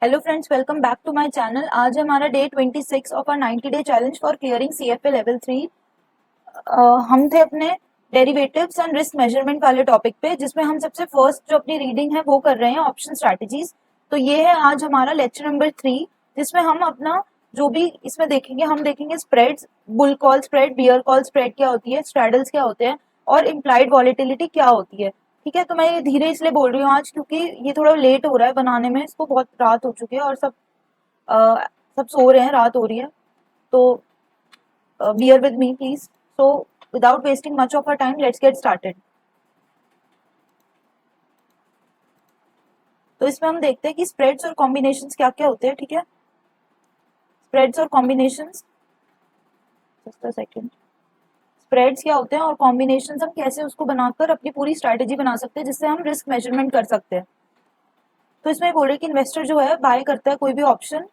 Hello friends, welcome back to my channel. आज हमारा day 26 of our 90 day challenge for clearing CFA level 3। हम थे अपने derivatives and risk measurement वाले topic पे, जिसमें हम सबसे फर्स्ट जो अपनी रीडिंग है वो कर रहे हैं ऑप्शन स्ट्रैटेजीज। तो ये है आज हमारा लेक्चर नंबर 3, जिसमें हम अपना जो भी इसमें देखेंगे, हम देखेंगे spreads, bull call spread, bear call spread क्या होती है, स्ट्रैडल्स क्या होते हैं और इम्प्लाइड वॉलेटिलिटी क्या होती है। ठीक है, तो मैं ये धीरे इसलिए बोल रही हूँ आज क्योंकि ये थोड़ा लेट हो रहा है बनाने में, इसको बहुत रात हो चुकी है और सब सो रहे हैं, रात हो रही है। तो bear with me please. So without wasting much of our time, let's get started. तो इसमें हम देखते हैं कि स्प्रेड्स और कॉम्बिनेशंस क्या क्या होते हैं। ठीक है, स्प्रेड्स और combinations, just a second. Spreads क्या होते हैं और कॉम्बिनेशंस हम कैसे उसको बनाकर अपनी पूरी स्ट्रैटेजी बना सकते हैं जिससे हम रिस्क मेजरमेंट कर सकते हैं। तो इसमें बोल रहे कि इन्वेस्टर जो है बाय करता है कोई भी option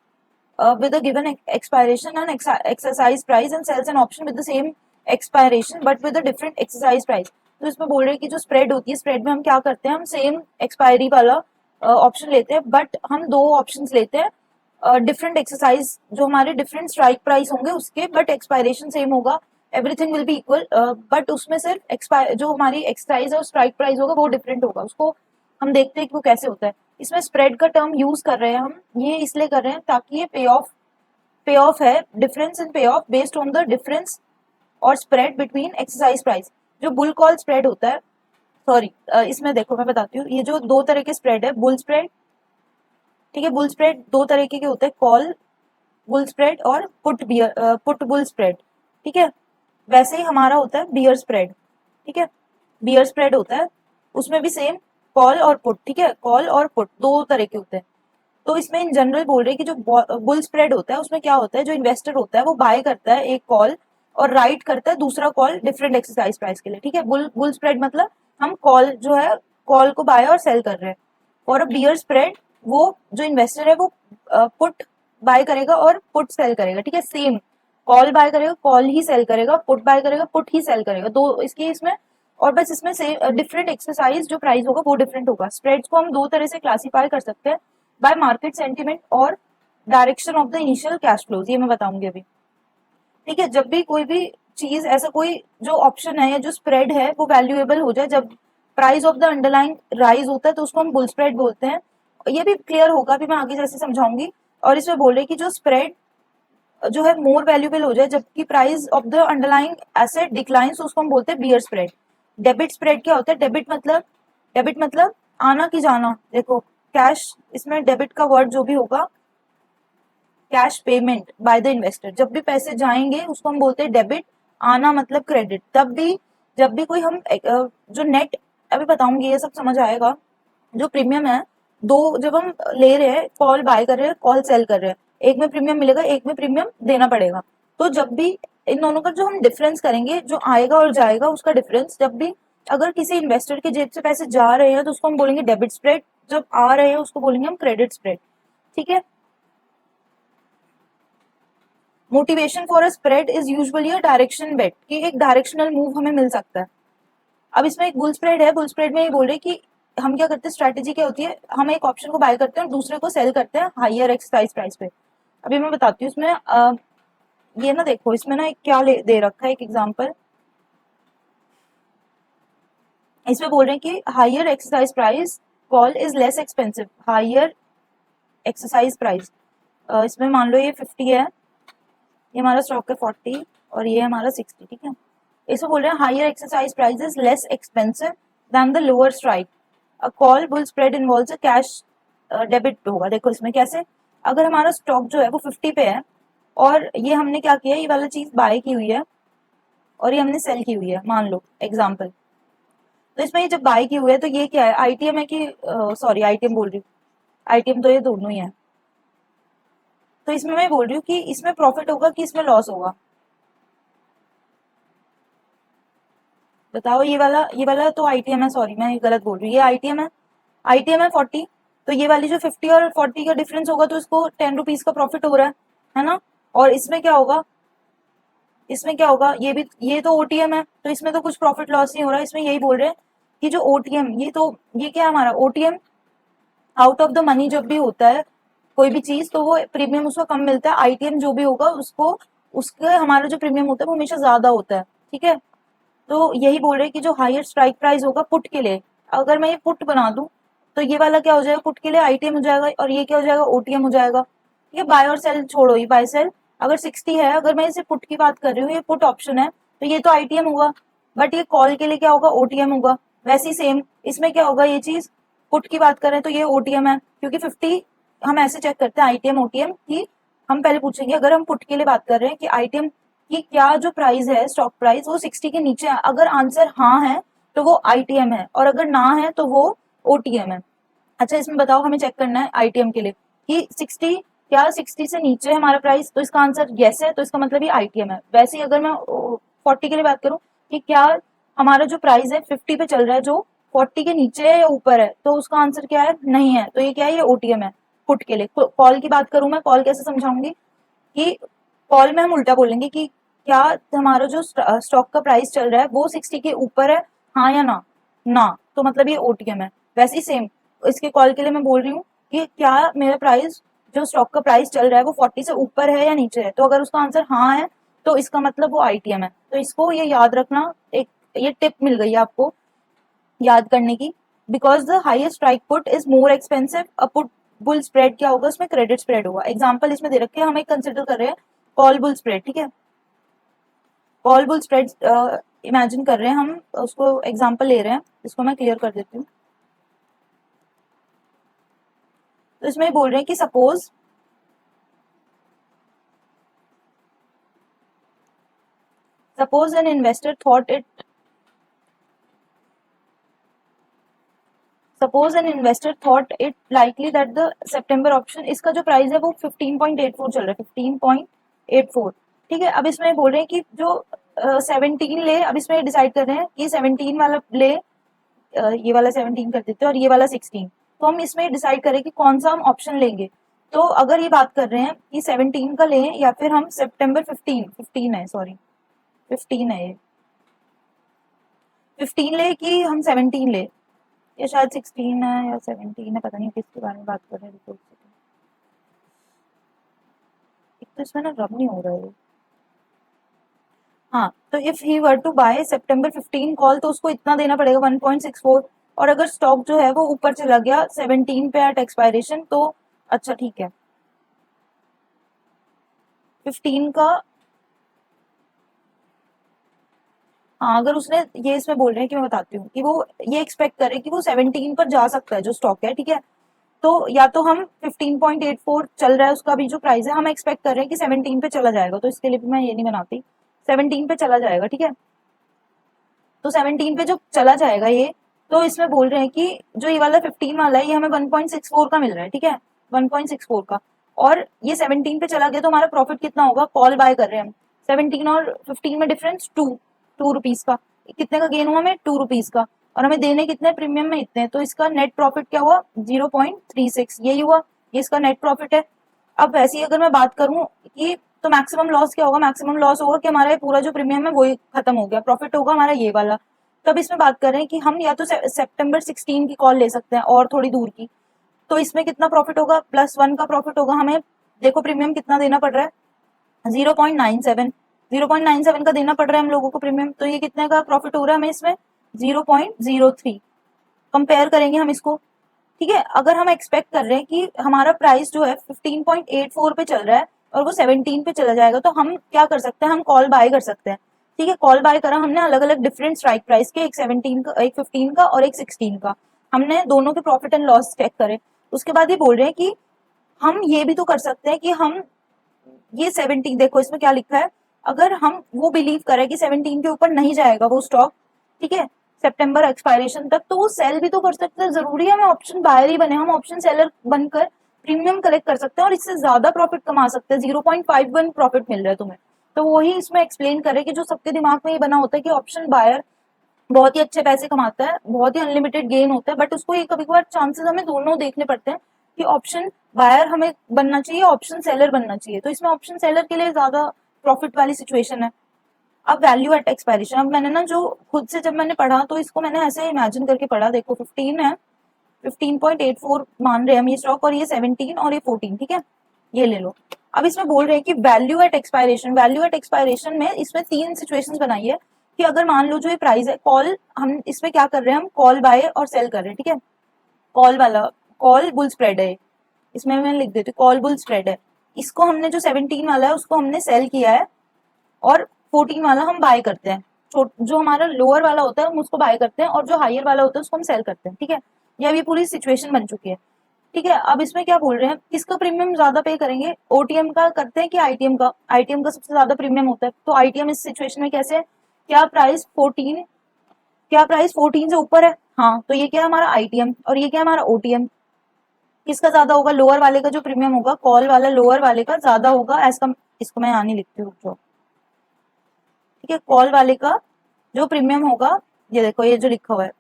with a given expiration and exercise price and sells an option with the same expiration but with a different exercise price। तो इसमें बोल रहे हैं कि जो स्प्रेड होती है, स्प्रेड में हम क्या करते हैं, हम सेम एक्सपायरी वाला ऑप्शन लेते हैं, बट हम दो ऑप्शंस लेते हैं डिफरेंट एक्सरसाइज, जो हमारे डिफरेंट स्ट्राइक प्राइस होंगे उसके, बट एक्सपायरेशन सेम होगा, everything will be equal, but उसमें सिर्फ एक्सपायर जो हमारी एक्सरसाइज और स्ट्राइक प्राइस होगा वो डिफरेंट होगा। उसको हम देखते हैं कि वो कैसे होता है। इसमें स्प्रेड का टर्म यूज कर रहे हैं हम, ये इसलिए कर रहे हैं ताकि ये पे ऑफ है, डिफरेंस इन पे of based on the difference और स्प्रेड बिटवीन एक्सरसाइज प्राइस। जो बुल कॉल स्प्रेड होता है, सॉरी इसमें देखो मैं बताती हूँ, ये जो दो तरह के स्प्रेड है, बुल स्प्रेड, ठीक है, बुल स्प्रेड दो तरह के होते हैं, कॉल बुल स्प्रेड और पुट बुल स्प्रेड। ठीक है, वैसे ही हमारा होता है बियर स्प्रेड। ठीक है, बियर स्प्रेड होता है, उसमें भी सेम कॉल और पुट। ठीक है, कॉल और पुट दो तरह के होते हैं। तो इसमें इन जनरल बोल रहे हैं कि जो बुल स्प्रेड होता है उसमें क्या होता है, जो इन्वेस्टर होता है वो बाय करता है एक कॉल और राइट करता है दूसरा कॉल डिफरेंट एक्सरसाइज प्राइस के लिए। ठीक है, बुल स्प्रेड मतलब हम कॉल जो है, कॉल को बाय और सेल कर रहे हैं। और बियर स्प्रेड, वो जो इन्वेस्टर है वो पुट बाय करेगा और पुट सेल करेगा। ठीक है, सेम कॉल बाय करेगा, कॉल ही सेल करेगा, पुट बाय करेगा, पुट ही सेल करेगा, दो इसकी इसमें। और बस इसमें से डिफरेंट एक्सरसाइज जो प्राइस होगा वो डिफरेंट होगा। स्प्रेड्स को हम दो तरह से क्लासीफाई कर सकते हैं, बाय मार्केट सेंटीमेंट और direction of the initial cash flows, ये मैं बताऊंगी अभी। ठीक है, जब भी कोई भी चीज, ऐसा कोई जो ऑप्शन है या जो स्प्रेड है वो वैल्यूएबल हो जाए, जब price of the underlying rise होता है तो उसको हम बुल स्प्रेड बोलते हैं। ये भी क्लियर होगा, अभी मैं आगे जैसे समझाऊंगी। और इसमें बोल रहे कि जो स्प्रेड जो है मोर वैल्यूएबल हो जाए जबकि price of the underlying asset declines, उसको हम बोलते हैं बियर स्प्रेड। डेबिट स्प्रेड क्या होता है, डेबिट मतलब आना की जाना। देखो कैश, इसमें डेबिट का वर्ड जो भी होगा, cash payment by the investor, जब भी पैसे जाएंगे उसको हम बोलते हैं डेबिट। आना मतलब क्रेडिट। तब भी जब भी कोई हम जो नेट, अभी बताऊंगी ये सब समझ आएगा। जो प्रीमियम है, दो जब हम ले रहे हैं, कॉल बाय कर रहे हैं, कॉल सेल कर रहे हैं, एक में प्रीमियम मिलेगा, एक में प्रीमियम देना पड़ेगा। तो जब भी इन दोनों का जो हम डिफरेंस करेंगे, जो आएगा और जाएगा उसका डिफरेंस, जब भी अगर किसी इन्वेस्टर के जेब से पैसे जा रहे हैं तो उसको हम बोलेंगे डेबिट स्प्रेड, जब आ रहे हैं उसको बोलेंगे हम क्रेडिट स्प्रेड। ठीक है, motivation for a spread is usually a direction bet, कि एक डायरेक्शनल मूव हमें मिल सकता है। अब इसमें एक बुल स्प्रेड है, बुल स्प्रेड में ये बोल रहे कि हम क्या करते हैं, स्ट्रैटेजी क्या होती है, हम एक ऑप्शन को बाय करते हैं और दूसरे को सेल करते हैं हायर एक्सरसाइज प्राइस पे। अभी मैं बताती हूँ इसमें ये ना देखो, इसमें ना एक क्या दे रखा है, एक एग्जांपल। इसमें बोल रहे हैं कि higher exercise price call is less expensive, higher exercise price. इसमें मान लो ये 50 है, ये हमारा स्टॉक है 40 और ये हमारा 60। ठीक है, इसमें बोल रहे हैं higher exercise price is less expensive than the lower strike, a call bull spread involves a cash debit होगा। देखो इसमें कैसे, अगर हमारा स्टॉक जो है वो 50 पे है और ये हमने क्या किया, ये वाला चीज बाय की हुई है और ये हमने सेल की हुई है, मान लो एग्जाम्पल। तो इसमें ये जब बाय की हुई है तो ये क्या है, आईटीएम है कि, सॉरी आईटीएम बोल रही हूँ, आईटीएम तो ये दोनों ही है। तो इसमें मैं बोल रही हूँ कि इसमें प्रॉफिट होगा कि इसमें लॉस होगा, बताओ। ये वाला तो आईटीएम है, सॉरी मैं गलत बोल रही हूँ, ये आईटीएम है, आईटीएम है 40। तो ये वाली जो 50 और 40 का डिफरेंस होगा तो इसको 10 रुपीज का प्रॉफिट हो रहा है ना। और इसमें क्या होगा, इसमें क्या होगा, ये भी, ये तो ओटीएम है तो इसमें तो कुछ प्रॉफिट लॉस नहीं हो रहा। इसमें यही बोल रहे हैं कि जो ओटीएम, ये तो ये क्या है हमारा OTM, out of the money जब भी होता है कोई भी चीज, तो वो प्रीमियम उसका कम मिलता है। आईटीएम जो भी होगा उसको, उसके हमारा जो प्रीमियम होता है वो हमेशा ज्यादा होता है, ठीक है। तो यही बोल रहे हैं कि जो हायर स्ट्राइक प्राइस होगा पुट के लिए, अगर मैं ये पुट बना दूं तो ये वाला क्या हो जाएगा, पुट के लिए आईटीएम हो जाएगा, और ये क्या हो जाएगा, ओटीएम हो जाएगा। ये बाय और सेल छोड़ो, ये बाय सेल अगर 60 है, अगर मैं इसे पुट की बात कर रही हूँ, ये पुट ऑप्शन है, तो ये तो आईटीएम होगा, बट ये कॉल के लिए क्या होगा, ओटीएम होगा। वैसे ही सेम इसमें क्या होगा, ये चीज पुट की बात करें तो ये ओटीएम है, क्योंकि 50 हम ऐसे चेक करते हैं आईटीएम ओटीएम की। हम पहले पूछेंगे, अगर हम पुट के लिए बात कर रहे हैं कि आईटीएम की क्या जो प्राइस है, स्टॉक प्राइस वो 60 के नीचे है, अगर आंसर हाँ है तो वो आईटीएम है, और अगर ना है तो वो ओटीएम है। अच्छा, इसमें बताओ, हमें चेक करना है आईटीएम के लिए कि 60, क्या 60 से नीचे है हमारा प्राइस, तो इसका आंसर यस है, तो इसका मतलब ये आईटीएम है। वैसे ही अगर मैं 40 के लिए बात करूं कि क्या हमारा जो प्राइस है 50 पे चल रहा है, जो 40 के नीचे है या ऊपर है, तो उसका आंसर क्या है, नहीं है, तो ये क्या है, ये ओटीएम है पुट के लिए। कॉल की बात करूं, मैं कॉल कैसे समझाऊंगी कि कॉल में हम उल्टा बोलेंगे कि क्या हमारा जो स्टॉक का प्राइस चल रहा है वो 60 के ऊपर है, हाँ या ना, ना, तो मतलब ये ओटीएम है। वैसे ही सेम इसके कॉल के लिए मैं बोल रही हूँ कि क्या मेरा प्राइस, जो स्टॉक का प्राइस चल रहा है वो 40 से ऊपर है या नीचे है, तो अगर उसका आंसर हाँ है तो इसका मतलब वो आईटीएम है। तो इसको ये याद रखना, एक ये टिप मिल गई है आपको याद करने की। Because the highest strike put is more expensive, a put bull spread क्या होगा, उसमें क्रेडिट स्प्रेड होगा। एग्जाम्पल इसमें दे रखे हैं, हम एक कंसिडर कर रहे हैं कॉल बुल स्प्रेड, ठीक है। कॉल बुल स्प्रेड इमेजिन कर रहे हैं हम, उसको एग्जाम्पल ले रहे हैं, इसको मैं क्लियर कर देती हूँ। तो इसमें बोल रहे हैं कि suppose an investor thought it suppose an investor thought it likely that the September option, इसका जो प्राइस है वो 15.84 चल रहा है, 15.84, ठीक है। अब इसमें बोल रहे हैं कि जो 17 ले, अब इसमें डिसाइड कर रहे हैं कि 17 वाला ले, ये वाला 17 कर देते हैं और ये वाला 16, तो हम इसमें डिसाइड करें कि कौन सा हम ऑप्शन लेंगे। तो अगर ये बात कर रहे हैं कि 17 का लें या फिर हम सितंबर 15 है, सॉरी 15 है, ये 15 ले कि हम 17 ले, या शायद 16 है या 17 है, पता नहीं किसके बारे में बात कर रहे हैं। एक तो इसमें ना रब नहीं हो रहा है। हाँ, तो if he were to buy September 15 call, तो उसको इतना देना पड़ेगा 1.64, और अगर स्टॉक जो है वो ऊपर चला गया 17 पे एट एक्सपायरेशन, तो अच्छा ठीक है 15 का, हाँ अगर उसने, ये इसमें बोल रहे हैं कि मैं बताती हूँ कि वो ये एक्सपेक्ट करे कि वो 17 पर जा सकता है जो स्टॉक है, ठीक है। तो या तो हम 15.84 चल रहा है उसका भी जो प्राइस है, हम एक्सपेक्ट कर रहे हैं कि 17 पे चला जाएगा, तो इसके लिए भी मैं ये नहीं बनाती, 17 पे चला जाएगा, ठीक है। तो 17 पे जो चला जाएगा ये, तो इसमें बोल रहे हैं कि जो ये वाला 15 वाला है ये हमें 1.64 का मिल रहा है, ठीक है, 1.64 का, और ये 17 पे चला गया तो हमारा प्रॉफिट कितना होगा, कॉल बाय कर रहे हैं हम, 17 और 15 में डिफरेंस 2 रुपीज का, कितने का गेन हुआ हमें, 2 रुपीज का, और हमें देने कितने प्रीमियम में इतने, तो इसका नेट प्रॉफिट क्या हुआ, 0.36, यही हुआ, ये इसका नेट प्रॉफिट है। अब वैसे ही अगर मैं बात करूं कि तो मैक्सिमम लॉस क्या होगा, मैक्सिमम लॉस होगा कि हमारा पूरा जो प्रीमियम है वही खत्म हो गया, प्रॉफिट होगा हमारा ये वाला। तब इसमें बात कर रहे हैं कि हम या तो सितंबर 16 की कॉल ले सकते हैं और थोड़ी दूर की, तो इसमें कितना प्रॉफिट होगा, +1 का प्रॉफिट होगा हमें। देखो प्रीमियम कितना देना पड़ रहा है, 0.97, 0.97 का देना पड़ रहा है हम लोगों को प्रीमियम, तो ये कितने का प्रॉफिट हो रहा है हमें इसमें, 0.03। कंपेयर करेंगे हम इसको, ठीक है। अगर हम एक्सपेक्ट कर रहे हैं कि हमारा प्राइस जो है 15.84 पे चल रहा है और वो 17 पे चला जाएगा, तो हम क्या कर सकते हैं, हम कॉल बाय कर सकते हैं, ठीक है। कॉल बाय करा हमने अलग अलग डिफरेंट स्ट्राइक प्राइस के, एक 17 का, एक 15 का और एक 16 का, हमने दोनों के प्रॉफिट एंड लॉस चेक करे। उसके बाद ये बोल रहे हैं कि हम ये भी तो कर सकते हैं कि हम ये 17, देखो इसमें क्या लिखा है, अगर हम वो बिलीव करें कि 17 के ऊपर नहीं जाएगा वो स्टॉक, ठीक है, सितंबर एक्सपायरेशन तक, तो वो सेल भी तो कर सकते हैं, जरूरी है हमें ऑप्शन बायर ही बने, हम ऑप्शन सेलर बनकर प्रीमियम कलेक्ट कर सकते हैं और इससे ज्यादा प्रॉफिट कमा सकते हैं, 0.51 प्रॉफिट मिल रहा है तुम्हें। तो वही इसमें एक्सप्लेन करे कि जो सबके दिमाग में ये बना होता है कि ऑप्शन बायर बहुत ही अच्छे पैसे कमाता है, बहुत ही अनलिमिटेड गेन होता है, बट उसको ये कभी कभार चांसेस हमें दोनों देखने पड़ते हैं कि ऑप्शन बायर हमें बनना चाहिए, ऑप्शन सेलर बनना चाहिए, तो इसमें ऑप्शन सेलर के लिए ज्यादा प्रॉफिट वाली सिचुएशन है। अब वैल्यू एट एक्सपायरेशन, अब मैंने ना जो खुद से जब मैंने पढ़ा तो इसको मैंने ऐसे इमेजिन करके पढ़ा, देखो 15 है, 15.84 मान रहे हैं हम ये स्टॉक, और ये 17 और ये 14, ठीक है, ये ले लो। अब इसमें बोल रहे हैं कि value at expiration, value at expiration में इसमें 3 सिचुएशंस बनाई है कि अगर मान लो जो ये प्राइस है कॉल, हम इसमें क्या कर रहे हैं, हम कॉल बाय और सेल कर रहे हैं, ठीक है, कॉल वाला कॉल बुल स्प्रेड है, इसमें मैं लिख देती हूँ कॉल बुल स्प्रेड है, इसको हमने जो 17 वाला है उसको हमने सेल किया है और 14 वाला हम बाय करते हैं, जो हमारा लोअर वाला होता है हम उसको बाय करते हैं और जो हायर वाला होता है उसको हम सेल करते हैं, ठीक है, ये अभी पूरी सिचुएशन बन चुकी है, ठीक है। अब इसमें क्या बोल रहे हैं, किसका प्रीमियम ज्यादा पे करेंगे, ओटीएम का करते हैं कि आईटीएम का, आईटीएम का सबसे ज्यादा प्रीमियम होता है, तो आईटीएम इस सिचुएशन में कैसे है, क्या प्राइस 14, क्या प्राइस 14 से ऊपर है, हाँ, तो ये क्या है हमारा आईटीएम और ये क्या है हमारा ओटीएम, किसका ज्यादा होगा, लोअर वाले का जो प्रीमियम होगा, कॉल वाला लोअर वाले का ज्यादा होगा एज कम, इसको मैं यहाँ नहीं लिखती हूँ, ठीक है, कॉल वाले का जो प्रीमियम होगा, ये देखो ये जो लिखा हुआ है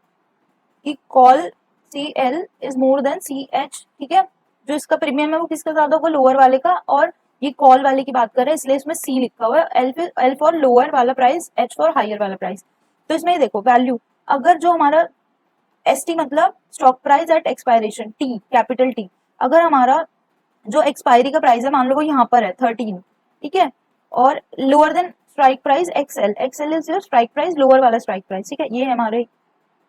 कि call C L is more than C H, ठीक है, जो इसका प्रीमियम है वो किसका ज्यादा होगा, लोअर वाले का, और ये कॉल वाले की बात कर रहे हैं इसलिए इसमें सी लिखा हुआ है, एल फॉर लोअर वाला प्राइस, एच फॉर हायर वाला प्राइस। तो इसमें ये देखो वैल्यू, अगर जो हमारा एस टी मतलब stock price at expiration, T capital T, अगर हमारा जो एक्सपायरी का प्राइस है मान लो वो यहाँ पर है 13, ठीक है, और lower than strike price XL, XL is your strike price, lower वाला स्ट्राइक प्राइस, ठीक है, ये हमारे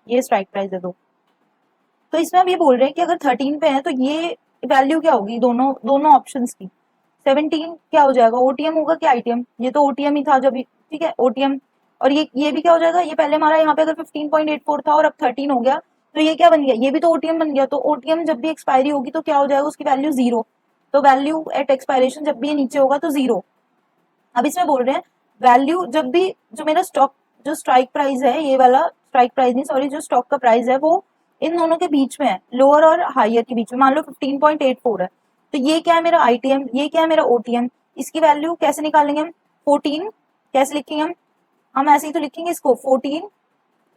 ये स्ट्राइक प्राइस है दो, तो इसमें अब ये बोल रहे हैं कि अगर 13 पे है तो ये वैल्यू क्या होगी, दोनों दोनों ऑप्शंस की, 17 क्या हो जाएगा, ओटीएम होगा क्या आईटीएम, ये तो ओटीएम ही था जब, ठीक है, ओटीएम, और ये भी क्या हो जाएगा, ये पहले हमारा यहाँ पे अगर 15.84 था और अब 13 हो गया, तो ये क्या बन गया, ये भी तो ओटीएम बन गया, तो ओटीएम जब भी एक्सपायरी होगी तो क्या हो जाएगा, उसकी वैल्यू जीरो, तो वैल्यू एट एक्सपायरेशन जब भी ये नीचे होगा तो जीरो। अब इसमें बोल रहे हैं वैल्यू जब भी जो मेरा स्टॉक जो स्ट्राइक प्राइस है, ये वाला स्ट्राइक प्राइस नहीं सॉरी, जो स्टॉक का प्राइस है वो इन दोनों के बीच में है, लोअर और हायर के बीच में, मान लो 15.84 है, तो ये क्या है मेरा आईटीएम, ये क्या है मेरा ओटीएम, इसकी वैल्यू कैसे निकालेंगे हम, 14 कैसे लिखेंगे हम ऐसे ही तो लिखेंगे इसको 14,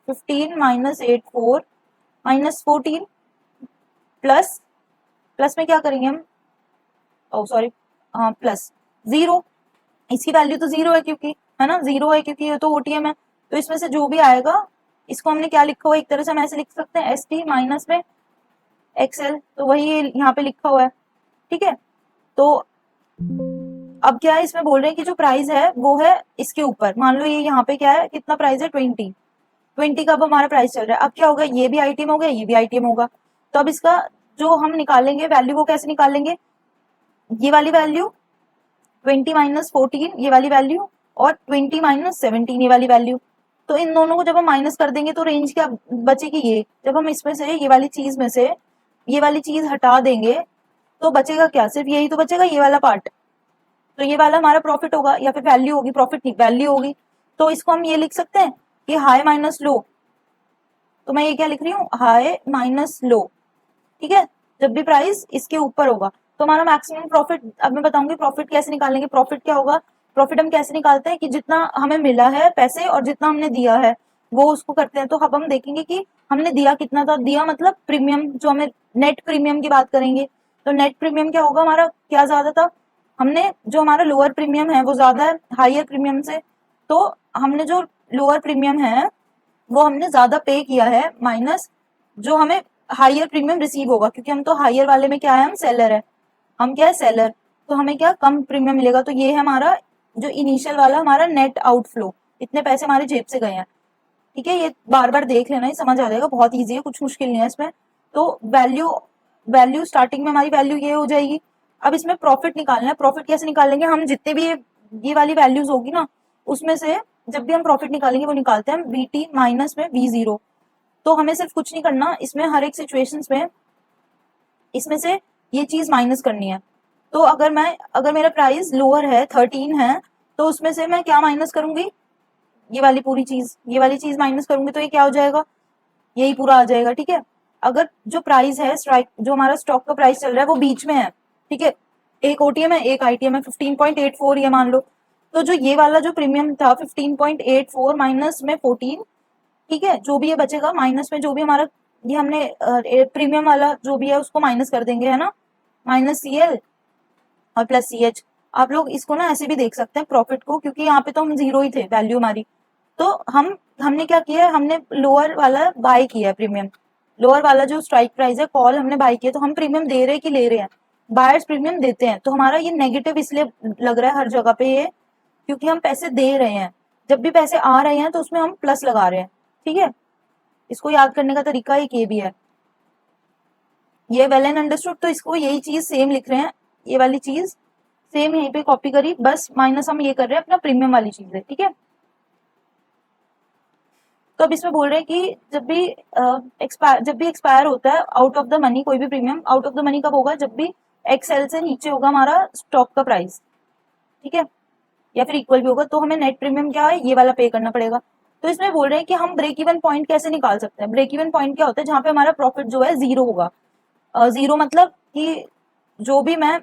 15 माइनस 84 माइनस 14 प्लस, प्लस में क्या करेंगे हम, ओ सॉरी, हाँ प्लस जीरो, इसकी वैल्यू तो जीरो है क्योंकि, है ना, जीरो है क्योंकि ये तो ओटीएम है, तो इसमें से जो भी आएगा इसको हमने क्या लिखा हुआ है, एक तरह से हम ऐसे लिख सकते हैं एस टी माइनस में एक्सएल, तो वही यहाँ पे लिखा हुआ है, ठीक है। तो अब क्या है, इसमें बोल रहे हैं कि जो प्राइस है वो है इसके ऊपर, मान लो ये यहाँ पे क्या है, कितना प्राइस है 20 का अब हमारा प्राइस चल रहा है, अब क्या होगा, ये भी आईटीएम हो गया, ये भी आईटीएम होगा, तो अब इसका जो हम निकालेंगे वैल्यू वो कैसे निकालेंगे, ये वाली वैल्यू 20 माइनस 14 ये वाली वैल्यू और 20 माइनस 17 ये वाली वैल्यू, तो इन दोनों को जब हम माइनस कर देंगे तो रेंज क्या बचेगी, ये जब हम इसमें से ये वाली चीज में से ये वाली चीज हटा देंगे तो बचेगा क्या, सिर्फ यही तो बचेगा, ये वाला पार्ट, तो ये वाला हमारा प्रॉफिट होगा या फिर वैल्यू होगी, प्रॉफिट नहीं वैल्यू होगी, तो इसको हम ये लिख सकते हैं कि हाई माइनस लो, तो मैं ये क्या लिख रही हूँ, हाई माइनस लो, ठीक है, जब भी प्राइस इसके ऊपर होगा तो हमारा मैक्सिमम प्रॉफिट, अब मैं बताऊंगी प्रॉफिट कैसे निकालेंगे, प्रॉफिट क्या होगा, प्रॉफिट हम कैसे निकालते हैं कि जितना हमें मिला है पैसे और जितना हमने दिया है वो उसको करते हैं, तो अब हम देखेंगे कि हमने दिया कितना था, दिया मतलब प्रीमियम, जो हमें नेट प्रीमियम की बात करेंगे, तो नेट प्रीमियम क्या होगा हमारा, क्या ज्यादा था, हमने जो हमारा लोअर प्रीमियम है वो ज्यादा है हायर प्रीमियम से, तो हमने जो लोअर प्रीमियम है वो हमने ज्यादा पे किया है माइनस जो हमें हायर प्रीमियम रिसीव होगा, क्योंकि हम तो हायर वाले में क्या है, हम सेलर है, हम क्या है सेलर, तो हमें क्या कम प्रीमियम मिलेगा, तो ये है हमारा जो इनिशियल वाला हमारा नेट आउटफ्लो, इतने पैसे हमारे जेब से गए हैं, ठीक है, ये बार बार देख लेना ही समझ आ जाएगा, बहुत ईजी है, कुछ मुश्किल नहीं है इसमें। तो वैल्यू वैल्यू स्टार्टिंग में हमारी वैल्यू ये हो जाएगी, अब इसमें प्रॉफिट निकालना है, प्रॉफिट कैसे निकालेंगे, हम जितने भी ये वाली वैल्यूज होगी ना उसमें से जब भी हम प्रॉफिट निकालेंगे वो निकालते हैं वी टी माइनस में वी जीरो, तो हमें सिर्फ कुछ नहीं करना, इसमें हर एक सिचुएशन में इसमें से ये चीज माइनस करनी है, तो अगर मेरा प्राइस लोअर है 13 है तो उसमें से मैं क्या माइनस करूंगी, ये वाली पूरी चीज, ये वाली चीज माइनस करूंगी तो ये क्या हो जाएगा, यही पूरा आ जाएगा, ठीक है। अगर जो प्राइस है स्ट्राइक जो हमारा स्टॉक का प्राइस चल रहा है वो बीच में है, ठीक है, एक ओटीएम है एक आईटीएम है, 15.84 ये मान लो, तो जो ये वाला जो प्रीमियम था 15.84 माइनस में 14, ठीक है, जो भी ये बचेगा माइनस में जो भी हमारा ये हमने प्रीमियम वाला जो भी है उसको माइनस कर देंगे, है ना, माइनस सी एल और प्लस सी एच, आप लोग इसको ना ऐसे भी देख सकते हैं प्रॉफिट को, क्योंकि यहाँ पे तो हम जीरो ही थे वैल्यू हमारी, तो हमने क्या किया है, हमने लोअर वाला बाय किया है प्रीमियम, लोअर वाला जो स्ट्राइक प्राइस है, कॉल हमने बाय किया तो हम प्रीमियम दे रहे हैं कि ले रहे हैं? बायर्स प्रीमियम देते हैं, तो हमारा ये नेगेटिव इसलिए लग रहा है हर जगह पे ये, क्योंकि हम पैसे दे रहे हैं। जब भी पैसे आ रहे हैं तो उसमें हम प्लस लगा रहे हैं, ठीक है। इसको याद करने का तरीका एक ये भी है, ये वेल एंड अंडरस्टूड। तो इसको यही चीज सेम लिख रहे हैं, ये वाली चीज सेम यहीं पे कॉपी करी, बस माइनस हम ये कर रहे हैं अपना प्रीमियम वाली चीज है, ठीक है। तो अब इसमें बोल रहे हैं कि जब भी एक्सपायर होता है आउट ऑफ द मनी कोई भी premium, out of the money कब होगा? जब भी एक्सएल से नीचे होगा हमारा स्टॉक का प्राइस, ठीक है, या फिर इक्वल भी होगा, तो हमें नेट प्रीमियम क्या है, ये वाला पे करना पड़ेगा। तो इसमें बोल रहे हैं कि हम ब्रेक इवन पॉइंट कैसे निकाल सकते हैं? ब्रेक इवन पॉइंट क्या होता है? जहां पे हमारा प्रॉफिट जो है जीरो होगा। जीरो मतलब कि जो भी मैं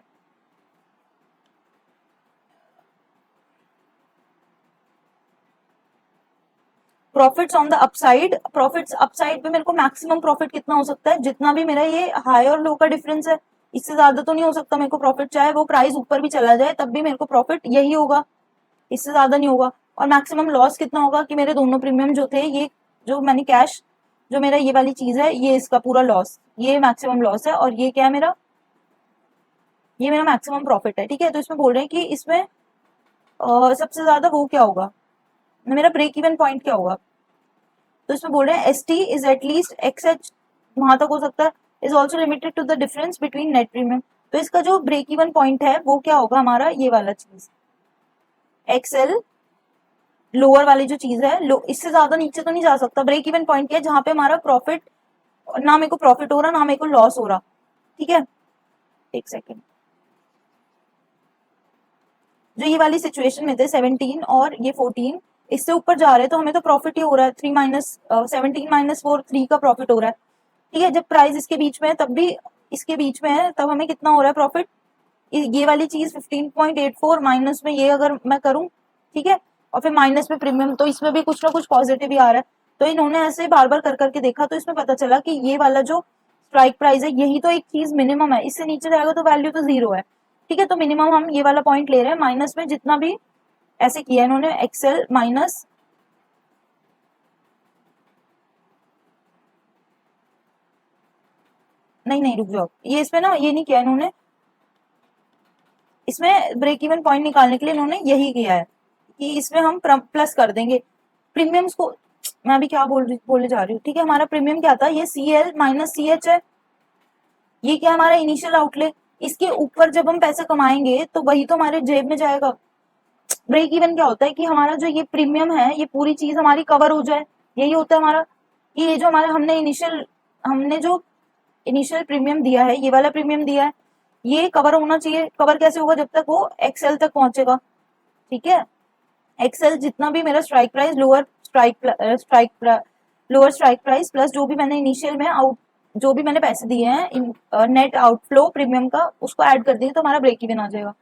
profits on the upside, profits upside पे मेरे को मैक्सिमम प्रॉफिट कितना हो सकता है? जितना भी मेरा ये हाई और लो का डिफरेंस है, इससे ज्यादा तो नहीं हो सकता मेरे को प्रॉफिट, चाहे वो प्राइस ऊपर भी चला जाए तब भी मेरे को प्रॉफिट यही होगा, इससे ज्यादा नहीं होगा। और मैक्सिमम लॉस कितना होगा कि मेरे दोनों प्रीमियम जो थे, ये जो मैंने कैश, जो मेरा ये वाली चीज है, ये इसका पूरा लॉस, ये मैक्सिमम लॉस है, और ये क्या है मेरा, ये मेरा मैक्सिमम प्रॉफिट है, ठीक है। तो इसमें बोल रहे हैं कि इसमें सबसे ज्यादा वो क्या होगा, मेरा ब्रेक इवन पॉइंट क्या होगा? तो इसमें बोल रहे हैं S T is at least X H, वहां तक हो सकता है, is also limited to the difference between net premium. तो इसका जो ब्रेक इवन पॉइंट है वो क्या होगा हमारा, ये वाला चीज एक्सएल लोअर वाली जो चीज है, इससे ज्यादा नीचे तो नहीं जा सकता। ब्रेक इवन पॉइंट क्या है? जहां पे हमारा प्रॉफिट, ना मेरे को प्रॉफिट हो रहा ना मेरे को लॉस हो रहा, ठीक है। एक सेकेंड, जो ये वाली सिचुएशन में थे 17 और ये 14, इससे ऊपर जा रहे हैं तो हमें तो प्रॉफिट ही हो रहा है, 3 माइनस 17 माइनस 4 3 का प्रॉफिट हो रहा है, ठीक है। जब प्राइस इसके बीच में है तब भी, इसके बीच में है तब हमें कितना हो रहा है प्रॉफिट, ये वाली चीज 15.84 माइनस में ये अगर मैं करूं, ठीक है, और फिर माइनस में प्रीमियम, तो इसमें भी कुछ ना कुछ पॉजिटिव ही आ रहा है। तो इन्होंने ऐसे बार बार कर करके देखा तो इसमें पता चला कि ये वाला जो स्ट्राइक प्राइस है यही तो एक चीज मिनिमम है, इससे नीचे जाएगा तो वैल्यू तो जीरो है, ठीक है। तो मिनिमम हम ये वाला पॉइंट ले रहे हैं, माइनस में जितना भी ऐसे किया इन्होंने, एक्सेल माइनस, नहीं नहीं रुक जाओ, ये इसमें ना ये नहीं किया इन्होंने, इसमें ब्रेक इवन पॉइंट निकालने के लिए इन्होंने यही किया है कि इसमें हम प्लस कर देंगे प्रीमियम्स को। मैं अभी क्या बोलने जा रही हूँ, ठीक है। हमारा प्रीमियम क्या था, ये C L minus C H है, ये क्या हमारा इनिशियल आउटले, इसके ऊपर जब हम पैसे कमाएंगे तो वही तो हमारे जेब में जाएगा। ब्रेक इवन क्या होता है कि हमारा जो ये प्रीमियम है ये पूरी चीज हमारी कवर हो जाए, यही होता है हमारा, कि ये जो हमारा हमने जो इनिशियल प्रीमियम दिया है, ये वाला प्रीमियम दिया है, ये कवर होना चाहिए। कवर कैसे होगा? जब तक वो एक्सएल तक पहुंचेगा, ठीक है। एक्सएल जितना भी मेरा strike price, lower strike price plus जो भी मैंने इनिशियल में जो भी मैंने पैसे दिए हैं नेट आउटफ्लो प्रीमियम का, उसको ऐड कर देंगे तो हमारा ब्रेक इवन आ जाएगा।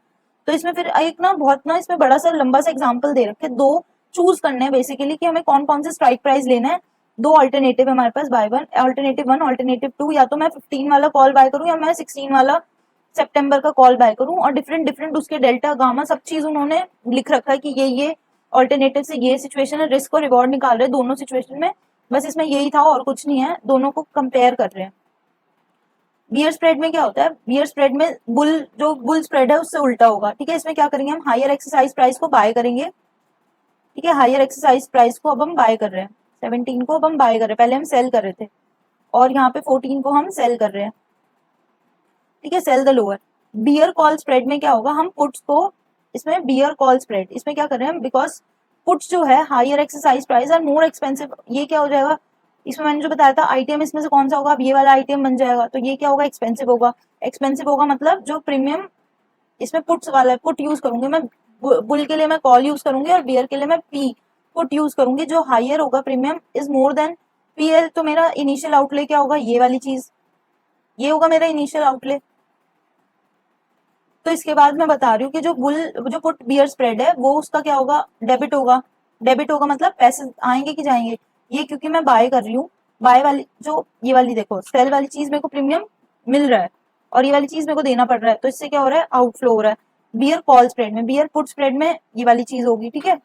तो इसमें फिर एक ना बहुत ना इसमें बड़ा सा लंबा सा एग्जाम्पल दे रखे, दो चूज करने हैं बेसिकली कि हमें कौन कौन से स्ट्राइक प्राइस लेना है। दो अल्टरनेटिव है हमारे पास, बाय वन, अल्टरनेटिव 1 अल्टरनेटिव 2, या तो मैं 15 वाला कॉल बाय करूं या मैं 16 वाला सितंबर का कॉल बाय करूं, और डिफरेंट डिफरेंट उसके डेल्टा गामा सब चीज उन्होंने लिख रखा है कि ये ऑल्टरनेटिव से ये सिचुएशन है, रिस्क और रिवॉर्ड निकाल रहे हैं दोनों सिचुएशन में, बस इसमें यही था और कुछ नहीं है, दोनों को कंपेयर कर रहे हैं। बियर स्प्रेड में क्या होता है, बियर स्प्रेड में जो बुल स्प्रेड है उससे उल्टा होगा, ठीक है। इसमें क्या करेंगे हम, हायर एक्सरसाइज प्राइस को बाय करेंगे, ठीक है। हायर एक्सरसाइज प्राइस को अब हम बाय कर रहे हैं, 17 को अब हम बाय कर रहे हैं, पहले हम सेल कर रहे थे, और यहाँ पे 14 को हम सेल कर रहे हैं, ठीक है, sell the lower. Bear call spread में क्या होगा, हम पुट्स को, इसमें बियर कॉल स्प्रेड, इसमें क्या कर रहे हैं, बिकॉज पुट्स जो है higher exercise price are more expensive, ये क्या हो जाएगा, इसमें मैंने जो बताया था आईटीएम इसमें से कौन सा होगा, अब ये वाला आईटीएम बन जाएगा, तो ये क्या होगा, एक्सपेंसिव होगा। एक्सपेंसिव होगा मतलब जो प्रीमियम इसमें पुट्स वाला है, पुट यूज करूंगी मैं, बुल के लिए मैं कॉल यूज करूंगी और बियर के लिए मैं पी पुट यूज करूंगी, जो हायर होगा premium is more then PL, तो मेरा इनिशियल आउटले क्या होगा, ये वाली चीज, ये होगा मेरा इनिशियल आउटले। तो इसके बाद मैं बता रही हूँ कि जो पुट बियर स्प्रेड है वो उसका क्या होगा, डेबिट होगा। डेबिट होगा मतलब पैसे आएंगे कि जाएंगे, ये क्योंकि मैं बाय कर रही हूँ, बाय वाली जो ये वाली देखो सेल वाली चीज मेरे को प्रीमियम मिल रहा है और ये वाली चीज मेरे को देना पड़ रहा है, तो इससे क्या हो रहा है, आउटफ्लो हो रहा है। बियर कॉल स्प्रेड में, बियर पुट स्प्रेड में ये वाली चीज होगी, ठीक है।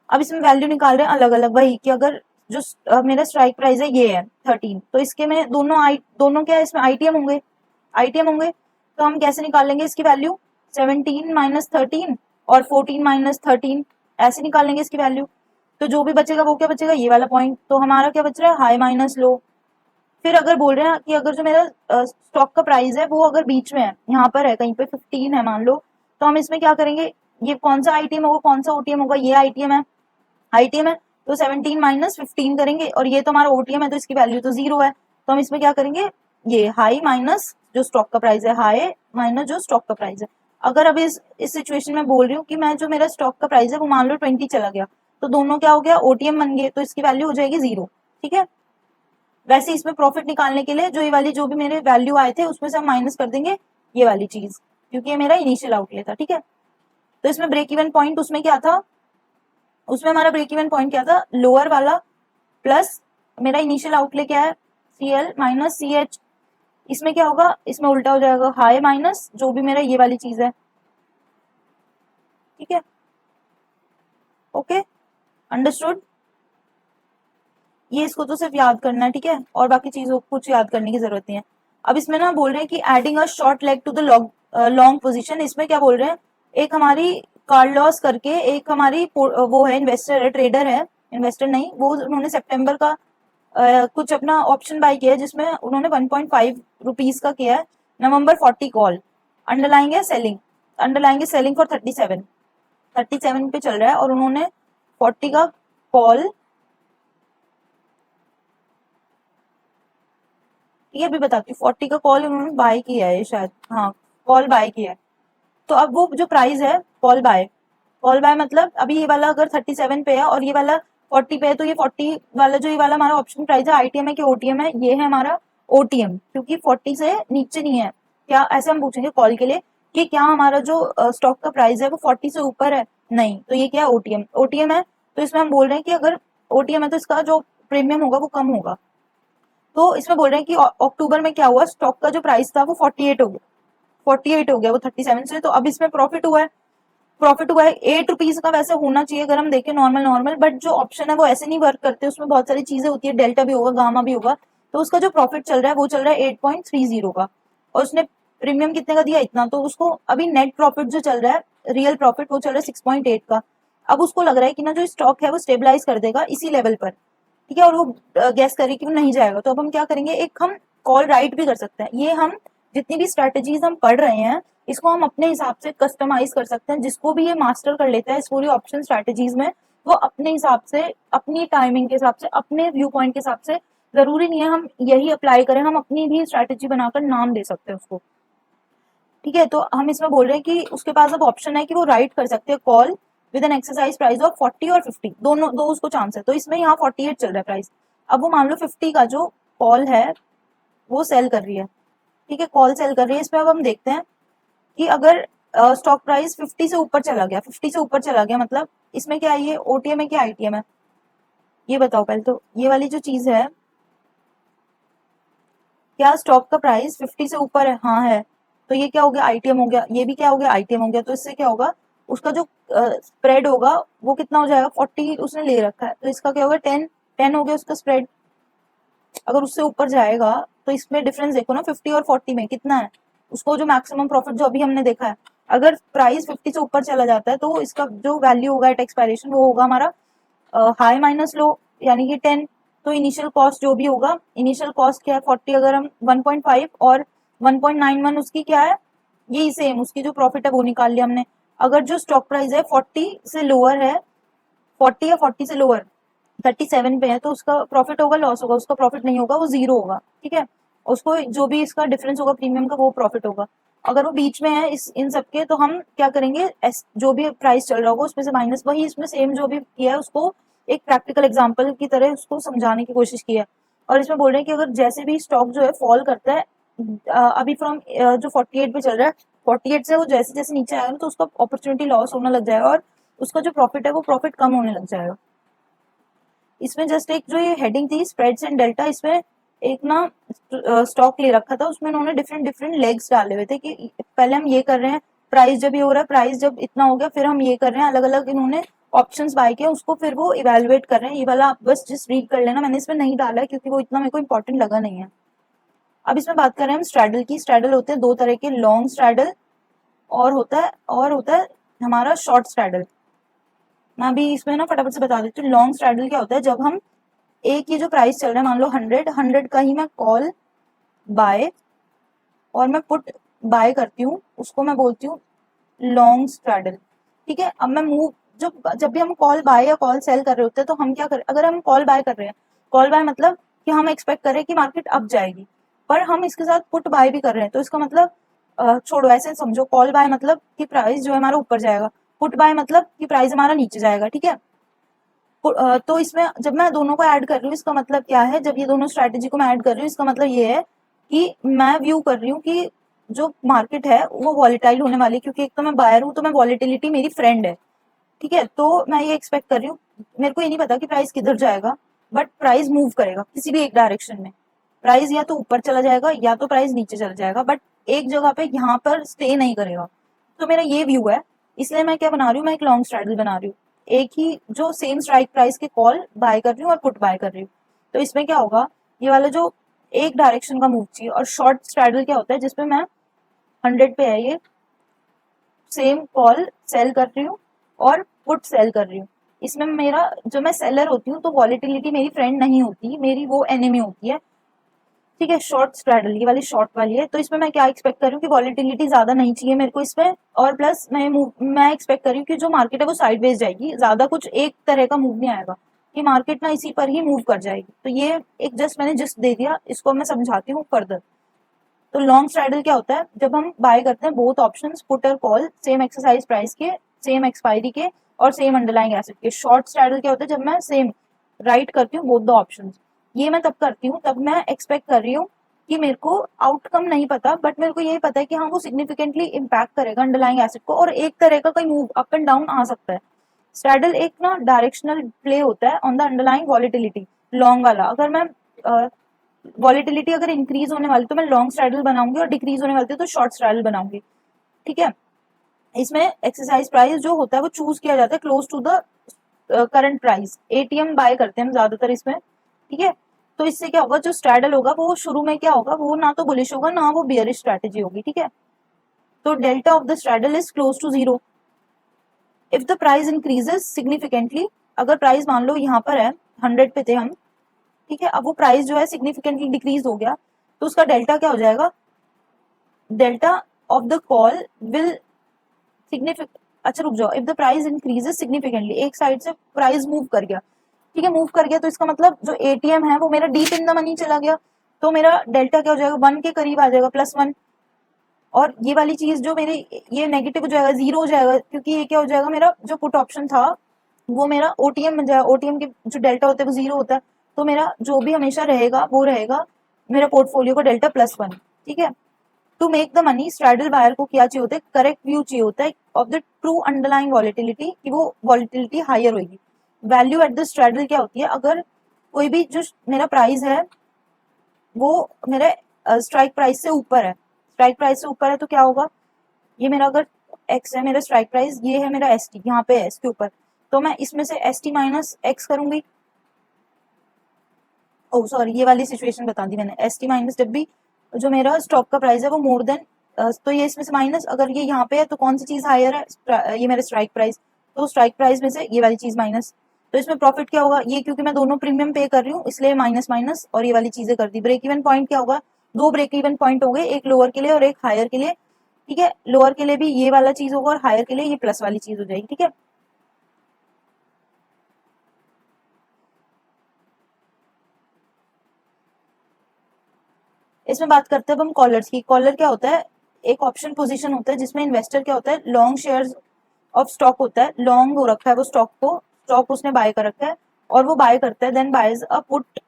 अब इसमें वैल्यू निकाल रहे हैं अलग अलग, वही कि अगर जो मेरा स्ट्राइक प्राइस है ये है 13, तो इसके में दोनों क्या है, इसमें आईटीएम होंगे, आईटीएम होंगे। तो हम कैसे निकाल लेंगे इसकी वैल्यू, 17 माइनस 13 और 14 माइनस 13, ऐसे निकाल लेंगे इसकी वैल्यू। तो जो भी बचेगा वो क्या बचेगा, ये वाला पॉइंट। तो हमारा क्या बच रहा है, हाई माइनस लो। फिर अगर बोल रहे हैं कि अगर जो मेरा स्टॉक का प्राइस है वो अगर बीच में है, यहाँ पर है कहीं पे 15 है मान लो, तो हम इसमें क्या करेंगे, ये कौन सा आईटीएम होगा, कौन सा ओटीएम होगा, ये आईटीएम है, आईटीएम है, तो 17 माइनस 15 करेंगे, और ये तो हमारा ओटीएम है तो इसकी वैल्यू तो 0 है। तो हम इसमें क्या करेंगे, ये हाई माइनस जो स्टॉक का प्राइस है, हाई माइनस जो स्टॉक का प्राइस है। अगर अब इस सिचुएशन में बोल रही हूँ कि मैं जो मेरा स्टॉक का प्राइस है वो मान लो 20 चला गया, तो दोनों क्या हो गया, ओटीएम बन गए, तो इसकी वैल्यू हो जाएगी 0। ठीक है, वैसे इसमें प्रॉफिट निकालने के लिए जो ये वाली जो भी मेरे वैल्यू आए थे उसमें से हम माइनस कर देंगे ये वाली चीज, क्योंकि ये मेरा इनिशियल आउटले था। ठीक है, तो इसमें ब्रेक इवन पॉइंट उसमें क्या था, उसमें हमारा ब्रेक इवन पॉइंट क्या था, लोअर वाला प्लस मेरा इनिशियल आउटले क्या है, CL माइनस CH। इसमें क्या होगा, इसमें उल्टा हो जाएगा, हाई माइनस जो भी मेरा ये वाली चीज है। ठीक है, ओके, अंडरस्टूड। ये इसको तो सिर्फ याद करना है, ठीक है, और बाकी चीजों को कुछ याद करने की जरूरत नहीं है। अब इसमें ना बोल रहे हैं कि adding a short leg to the long position. इसमें क्या बोल रहे हैं, एक हमारी कार्लॉस करके एक हमारी वो है इन्वेस्टर है, ट्रेडर है, इन्वेस्टर नहीं, वो उन्होंने सितंबर का कुछ अपना ऑप्शन बाय किया है जिसमें उन्होंने 1.5 रुपीज का किया है, नवंबर 40 call, underlying selling, underlying selling for 37 पे चल रहा है, और उन्होंने 40 का कॉल, ये अभी बताती हूँ, 40 का कॉल उन्होंने बाय किया है शायद, हाँ कॉल बाय किया है। तो अब वो जो प्राइस है कॉल बाय मतलब अभी ये वाला अगर 37 पे है और ये वाला 40 पे है, तो ये 40 वाला जो ये वाला हमारा ऑप्शन प्राइस है, आईटीएम है कि ओटीएम है, ये है हमारा ओटीएम, क्योंकि 40 से नीचे नहीं है। क्या ऐसे हम पूछेंगे कॉल के लिए कि क्या हमारा जो स्टॉक का प्राइस है वो 40 से ऊपर है, नहीं, तो ये क्या है, ओटीएम, ओटीएम है। तो इसमें हम बोल रहे हैं कि अगर ओटीएम है तो इसका जो प्रीमियम होगा वो कम होगा। तो इसमें बोल रहे हैं कि अक्टूबर में क्या हुआ, स्टॉक का जो प्राइस था वो 48 हो गया, 48 हो गया वो 37 से, तो अब इसमें प्रॉफिट हुआ है, प्रॉफिट हुआ है 8 रुपीज का। वैसे होना चाहिए अगर हम देखें नॉर्मल नॉर्मल, बट जो ऑप्शन है वो ऐसे नहीं वर्क करते, उसमें बहुत सारी चीजें होती है, डेल्टा भी होगा, गामा भी होगा। तो उसका जो प्रॉफिट चल रहा है वो चल रहा है 8.30 का, और उसने प्रीमियम कितने का दिया, इतना, तो उसको अभी नेट प्रॉफिट जो चल रहा है, रियल प्रॉफिट वो चल रहा है 6.8 का। अब उसको लग रहा है कि ना जो स्टॉक है वो स्टेबलाइज कर देगा इसी लेवल पर, ठीक है, और वो गैस करे कि वो नहीं जाएगा। तो अब हम क्या करेंगे, एक हम कॉल राइट भी कर सकते हैं। ये हम जितनी भी स्ट्रेटेजीज हम पढ़ रहे हैं इसको हम अपने हिसाब से कस्टमाइज कर सकते हैं। जिसको भी ये मास्टर कर लेता है इस पूरी ऑप्शन स्ट्रेटेजीज में, वो अपने हिसाब से, अपनी टाइमिंग के हिसाब से, अपने व्यू पॉइंट के हिसाब से, जरूरी नहीं है हम यही अप्लाई करें, हम अपनी भी स्ट्रेटेजी बनाकर नाम दे सकते हैं उसको। ठीक है, तो हम इसमें बोल रहे हैं कि उसके पास अब ऑप्शन है कि वो राइट कर सकते हैं call with an exercise price of 40 और 50, दोनों दो उसको चांस है। तो इसमें यहाँ 48 चल रहा है प्राइस। अब वो मान लो 50 का जो कॉल है वो सेल कर रही है, ठीक है, कॉल सेल कर रही है। इसमें अब हम देखते हैं कि अगर स्टॉक प्राइस 50 से ऊपर चला गया, 50 से ऊपर चला गया मतलब इसमें क्या है, ये ओटीएम है क्या आईटीएम है, ये बताओ पहले तो। ये वाली जो चीज है, क्या स्टॉक का प्राइस 50 से ऊपर है, हाँ है, तो ये क्या हो गया, आईटीएम हो गया, ये भी क्या हो गया, आईटीएम हो गया। तो इससे क्या होगा, उसका जो स्प्रेड होगा वो कितना हो जाएगा, 40 उसने ले रखा है, तो इसका क्या होगा, 10 हो गया उसका स्प्रेड। अगर उससे ऊपर जाएगा तो इसमें डिफरेंस देखो ना, 50 और 40 में कितना है, उसको जो मैक्सिमम प्रॉफिट जो अभी हमने देखा है, अगर प्राइस 50 से ऊपर चला जाता है तो इसका जो वैल्यू होगा एट एक्सपायरेशन वो होगा हमारा हाई माइनस लो, यानी कि 10। तो इनिशियल कॉस्ट जो भी होगा, इनिशियल कॉस्ट क्या है 40, अगर हम 1.5 और 1.91 उसकी क्या है, यही सेम उसकी जो प्रॉफिट है वो निकाल लिया हमने। अगर जो स्टॉक प्राइस है 40 से लोअर है, 40 या 40 से लोअर 37 पे है, तो उसका प्रॉफिट होगा लॉस होगा, उसका प्रॉफिट नहीं होगा, वो 0 होगा। ठीक है, उसको जो भी इसका डिफरेंस होगा प्रीमियम का वो प्रॉफिट होगा। अगर वो बीच में है इस इन सबके, तो हम क्या करेंगे, जो भी प्राइस चल रहा होगा उसमें से माइनस, वही इसमें सेम जो भी किया है उसको एक प्रैक्टिकल एग्जाम्पल की तरह उसको समझाने की कोशिश की है। और इसमें बोल रहे हैं कि अगर जैसे भी स्टॉक जो है फॉल करता है, अभी फ्रॉम जो 48 पे चल रहा है, 48 से वो जैसे जैसे नीचे आएगा तो उसका अपॉर्चुनिटी लॉस होने लग जाएगा, और उसका जो प्रॉफिट है वो प्रॉफिट कम होने लग जाएगा। इसमें जस्ट एक जो ये हेडिंग थी स्प्रेड्स एंड डेल्टा, इसमें एक ना स्टॉक ले रखा था, उसमें उन्होंने डिफरेंट डिफरेंट लेग्स डाले हुए थे कि पहले हम ये कर रहे हैं, प्राइस जब ये हो रहा है, प्राइस जब इतना हो गया, फिर हम ये कर रहे हैं, अलग अलग इन्होंने ऑप्शंस बाय किया उसको फिर वो इवेलुएट कर रहे हैं। ये वाला आप बस जस्ट रीड कर लेना, मैंने इसमें नहीं डाला है क्योंकि वो इतना मेरे को इंपॉर्टेंट लगा नहीं है। अब इसमें बात कर रहे हैं हम स्ट्रैडल की। स्ट्रैडल होते हैं दो तरह के, लॉन्ग स्ट्रैडल और होता है हमारा शॉर्ट स्ट्रैडल। मैं अभी इसमें ना फटाफट से बता देती हूँ। लॉन्ग स्ट्रैडल क्या होता है, जब हम एक ये जो प्राइस चल रहा है मान लो 100 का ही मैं कॉल बाय और मैं पुट बाय करती हूँ, उसको मैं बोलती हूँ लॉन्ग स्ट्रैडल। ठीक है, अब मैं मूव जब भी हम कॉल बाय या कॉल सेल कर रहे होते हैं तो हम क्या करें, अगर हम कॉल बाय कर रहे हैं, कॉल बाय मतलब कि हम एक्सपेक्ट कर रहे हैं कि मार्केट अप जाएगी, पर हम इसके साथ पुट बाय भी कर रहे हैं, तो इसका मतलब छोड़ो ऐसे समझो, कॉल बाय मतलब कि प्राइस जो है हमारा ऊपर जाएगा, पुट बाय मतलब कि प्राइस हमारा नीचे जाएगा। ठीक है, तो इसमें जब मैं दोनों को ऐड कर रही हूँ इसका मतलब क्या है, जब ये दोनों स्ट्रैटेजी को मैं ऐड कर रही हूँ इसका मतलब ये है कि मैं व्यू कर रही हूँ कि जो मार्केट है वो वॉलेटाइल होने वाली है, क्योंकि एक तो मैं बायर हूँ तो मैं वॉलेटिलिटी मेरी फ्रेंड है। ठीक है, तो मैं ये एक्सपेक्ट कर रही हूँ, मेरे को ये नहीं पता कि प्राइस किधर जाएगा, बट प्राइस मूव करेगा किसी भी एक डायरेक्शन में। प्राइस या तो ऊपर चला जाएगा या तो प्राइस नीचे चला जाएगा, बट एक जगह पे यहाँ पर स्टे नहीं करेगा। तो मेरा ये व्यू है, इसलिए मैं क्या बना रही हूँ, मैं एक लॉन्ग स्ट्रैटेजी बना रही हूँ, एक ही जो सेम स्ट्राइक प्राइस के कॉल बाय कर रही हूँ और पुट बाय कर रही हूँ। तो इसमें क्या होगा, ये वाला जो एक डायरेक्शन का मूव चाहिए, और शॉर्ट स्ट्रैडल क्या होता है जिसमें मैं 100 पे है ये सेम कॉल सेल कर रही हूँ और पुट सेल कर रही हूँ। इसमें मेरा जो मैं सेलर होती हूँ तो वॉलेटिलिटी मेरी फ्रेंड नहीं होती, मेरी वो एनिमी होती है। ठीक है, शॉर्ट स्ट्रैडल ये वाली शॉर्ट वाली है, तो इसमें मैं क्या एक्सपेक्ट कर रही हूँ कि वॉलेटिलिटी ज्यादा नहीं चाहिए मेरे को इसमें, और प्लस मैं एक्सपेक्ट कर रही हूँ कि जो मार्केट है वो साइडवेज जाएगी, ज्यादा कुछ एक तरह का मूव नहीं आएगा कि मार्केट ना इसी पर ही मूव कर जाएगी। तो ये एक जस्ट मैंने जस्ट दे दिया, इसको मैं समझाती हूँ फर्दर। तो लॉन्ग स्ट्रैडल क्या होता है, जब हम बाय करते हैं बोथ ऑप्शंस पुट और कॉल सेम एक्सरसाइज प्राइस के, सेम एक्सपायरी के और सेम अंडरलाइंग एसेट के। शॉर्ट स्ट्रैडल क्या होता है, जब मैं सेम राइट करती हूँ बोथ द ऑप्शंस। ये मैं तब करती हूँ तब मैं एक्सपेक्ट कर रही हूँ कि मेरे को आउटकम नहीं पता, बट मेरे को यही पता है कि हाँ वो सिग्निफिकेंटली इम्पैक्ट करेगा अंडरलाइंग एसेट को, और एक तरह का कोई मूव अप एंड डाउन आ सकता है। स्ट्रैडल एक ना डायरेक्शनल प्ले होता है on the underlying volatility. Long वाला अगर मैं वॉलिटिलिटी अगर इंक्रीज होने वाली तो मैं लॉन्ग स्ट्रैडल बनाऊंगी, और डिक्रीज होने वाली तो शॉर्ट स्ट्रैडल बनाऊंगी। ठीक है, इसमें एक्सरसाइज प्राइस जो होता है वो चूज किया जाता है close to the current price. ATM buy करते हैं हम ज्यादातर इसमें। ठीक है, तो इससे क्या होगा, जो स्ट्रैडल होगा वो शुरू में क्या होगा, वो ना तो बुलिश होगा ना वो बियरिश स्ट्रैटेजी होगी। ठीक है, तो delta of the straddle is close to zero if the price increases significantly. अगर प्राइस मान लो यहाँ पर है 100 पे थे हम, ठीक है, अब वो प्राइस जो है सिग्निफिकेंटली डिक्रीज हो गया, तो उसका डेल्टा क्या हो जाएगा, delta of the call will signific अच्छा रुक जाओ, if the price increases significantly, एक साइड से प्राइस मूव कर गया। ठीक है, मूव कर गया तो इसका मतलब जो एटीएम है वो मेरा डीप इन द मनी चला गया, तो मेरा डेल्टा क्या हो जाएगा, 1 के करीब आ जाएगा, +1। और ये वाली चीज जो मेरे ये नेगेटिव हो जाएगा, 0 हो जाएगा, क्योंकि ये क्या हो जाएगा, मेरा जो पुट ऑप्शन था वो मेरा ओटीएम बन जाएगा। ओटीएम के जो डेल्टा होता है वो 0 होता है, तो मेरा जो भी हमेशा रहेगा वो रहेगा मेरा पोर्टफोलियो का डेल्टा +1। ठीक है, to make the money straddle buyer को क्या चाहिए होता है, करेक्ट व्यू चाहिए होता है of the true underlying volatility, कि वो वॉलिटिलिटी हायर होगी। वैल्यू एट द स्ट्रैडल क्या होती है, अगर कोई भी जो मेरा प्राइस है वो मेरे स्ट्राइक प्राइस से ऊपर है, स्ट्राइक प्राइस से ऊपर है तो क्या होगा, ये मेरा अगर एक्स है मेरा स्ट्राइक प्राइस, ये है मेरा एस टी, यहाँ पे है इसके ऊपर, तो मैं इसमें से एस टी माइनस एक्स करूंगी। ओ सॉरी, ये वाली सिचुएशन बता दी मैंने, एस टी माइनस जब भी जो मेरा स्टॉक का प्राइस है वो मोर देन, तो ये इसमें से माइनस, अगर ये यहाँ पे है तो कौन सी चीज हायर है, ये मेरा स्ट्राइक प्राइस, तो स्ट्राइक प्राइस में से ये वाली चीज माइनस। तो इसमें प्रॉफिट क्या होगा, ये क्योंकि मैं दोनों प्रीमियम पे कर रही हूँ इसलिए माइनस माइनस और ये वाली चीजें कर दी। ब्रेक इवन पॉइंट क्या होगा, दो ब्रेक इवन पॉइंट हो गए, एक लोअर के लिए और एक हायर के लिए। ठीक है, लोअर के लिए भी ये वाला चीज होगा और हायर के लिए ये प्लस वाली चीज हो जाएगी। ठीक है, इसमें बात करते हैं अब हम कॉलर्स की। कॉलर क्या होता है, एक ऑप्शन पोजीशन होता है जिसमें इन्वेस्टर क्या होता है, लॉन्ग शेयर्स ऑफ स्टॉक होता है, लॉन्ग हो रखा है वो स्टॉक को, स्टॉक उसने बाय कर रखा है और वो बाय करता है, then buys a put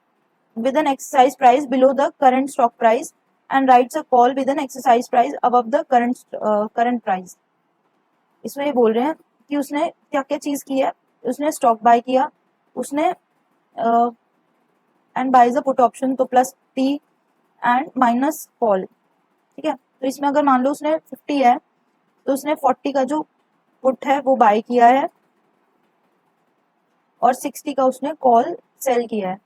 with an exercise price below the current stock price and writes a call with an exercise price above the current price। इसमें ये बोल रहे हैं कि उसने क्या क्या चीज की है, उसने स्टॉक बाय किया, उसने and buys a put option, तो plus T and minus call. ठीक है, तो इसमें अगर मान लो उसने 50 है तो उसने 40 का जो पुट है वो बाय किया है, और 60 का उसने कॉल सेल किया है।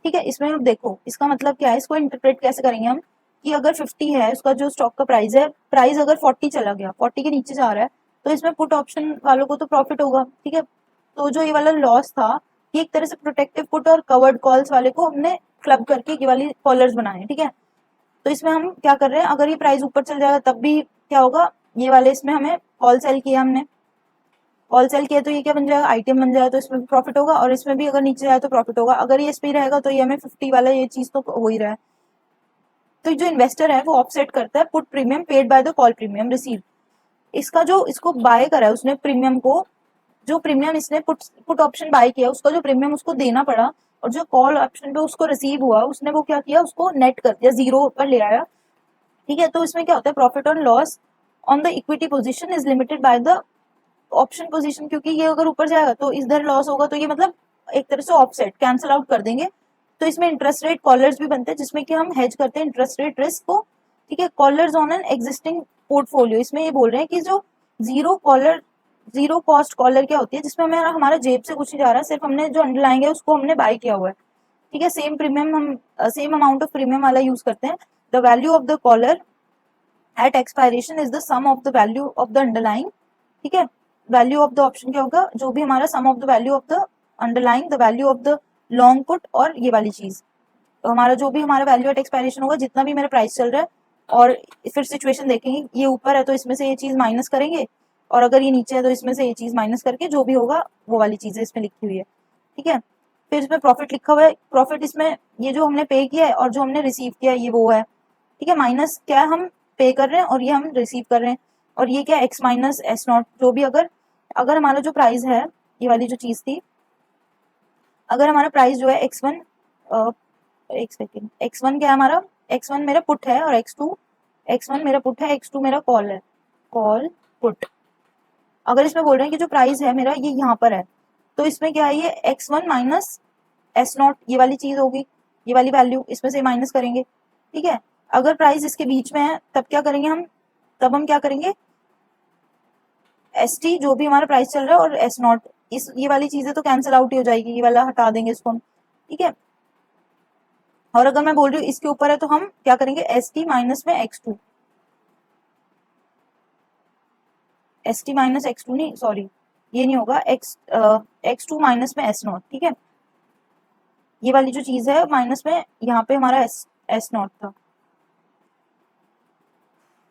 ठीक है, इसमें अब देखो इसका मतलब क्या है, इसको इंटरप्रेट कैसे करेंगे हम कि अगर 50 है उसका जो स्टॉक का प्राइस है, प्राइस अगर 40 चला गया, 40 के नीचे जा रहा है, तो इसमें पुट ऑप्शन वालों को तो प्रॉफिट होगा। ठीक है, तो जो ये वाला लॉस था, ये एक तरह से प्रोटेक्टिव पुट और कवर्ड कॉल्स वाले को हमने क्लब करके ये वाली कॉलर्स बनाए। ठीक है, तो इसमें हम क्या कर रहे हैं, अगर ये प्राइस ऊपर चल जाएगा तब भी क्या होगा, ये वाले इसमें हमें कॉल सेल किया हमने, कॉल सेल किया तो ये क्या बन जाएगा, आइटम बन जाएगा, तो इसमें भी प्रॉफिट होगा, और इसमें भी अगर नीचे जाए तो प्रॉफिट होगा। अगर ये इस पे रहेगा तो ये हमें 50 वाला ये चीज तो हो ही रहा है। तो जो इन्वेस्टर है वो ऑफसेट करता है put premium paid by the call premium receive. इसका जो इसको बाय करा है उसने प्रीमियम को, जो प्रीमियम इसने पुट ऑप्शन बाय किया उसका जो प्रीमियम उसको देना पड़ा, और जो कॉल ऑप्शन पे उसको रिसीव हुआ उसने वो क्या किया, उसको नेट कर दिया, जीरो पर ले आया। ठीक है, तो इसमें क्या होता है, profit on loss on the equity position is limited by the option position, क्योंकि ये अगर ऊपर जाएगा तो इधर लॉस होगा, तो ये मतलब एक तरह से ऑफसेट कैंसिल आउट कर देंगे। तो इसमें इंटरेस्ट रेट कॉलर्स भी बनते हैं जिसमें कि हम हेज करते हैं इंटरेस्ट रेट रिस्क को। ठीक है, collars on an existing portfolio, इसमें ये बोल रहे हैं कि जो जीरो कॉस्ट कॉलर क्या होती है, जिसमें हमें हमारा जेब से कुछ नहीं जा रहा, सिर्फ हमने जो अंडरलाइंग है उसको हमने बाय किया हुआ है। ठीक है, सेम प्रीमियम हम सेम अमाउंट ऑफ प्रीमियम वाला यूज करते हैं। The value of the collar at expiration is the sum of the value of the underlying. ठीक है, वैल्यू ऑफ द ऑप्शन क्या होगा, जो भी हमारा sum of the value of the underlying the value of the long put, और ये वाली चीज, तो हमारा जो भी हमारा वैल्यू एट एक्सपायरेशन होगा, जितना भी मेरा प्राइस चल रहा है, और फिर सिचुएशन देखेंगे, ये ऊपर है तो इसमें से ये चीज माइनस करेंगे, और अगर ये नीचे है तो इसमें से ये चीज माइनस करके जो भी होगा वो वाली चीज है इसमें लिखी हुई है। ठीक है, फिर इसमें प्रॉफिट लिखा हुआ है, प्रॉफिट इसमें ये जो हमने पे किया है और जो हमने रिसीव किया है ये वो है। ठीक है, माइनस क्या है, हम पे कर रहे हैं और ये हम रिसीव कर रहे हैं, और ये क्या एक्स माइनस एस नॉट, जो भी अगर अगर हमारा जो प्राइस है, ये वाली जो चीज थी, अगर हमारा प्राइस जो है x1, एक सेकेंड, x1 क्या है हमारा, x1 मेरा पुट है और x1 मेरा पुट है, x2 मेरा कॉल है, कॉल पुट। अगर इसमें बोल रहे हैं कि जो प्राइस है मेरा ये यहाँ पर है, तो इसमें क्या है, ये x1 माइनस एस नॉट ये वाली चीज होगी, ये वाली वैल्यू इसमें से माइनस करेंगे। ठीक है, अगर प्राइस इसके बीच में है तब क्या करेंगे हम, तब हम क्या करेंगे, एस टी जो भी हमारा प्राइस चल रहा है और एस नॉट, इस ये वाली चीजें तो कैंसिल आउट ही हो जाएगी, ये वाला हटा देंगे इसको हम। ठीक है, और अगर मैं बोल रही हूँ इसके ऊपर है तो हम क्या करेंगे, एस टी माइनस में x2, S T minus x2 नहीं, सॉरी ये नहीं होगा, x2 माइनस में एस नॉट। ठीक है, ये वाली जो चीज है माइनस में, यहाँ पे हमारा एस नॉट था।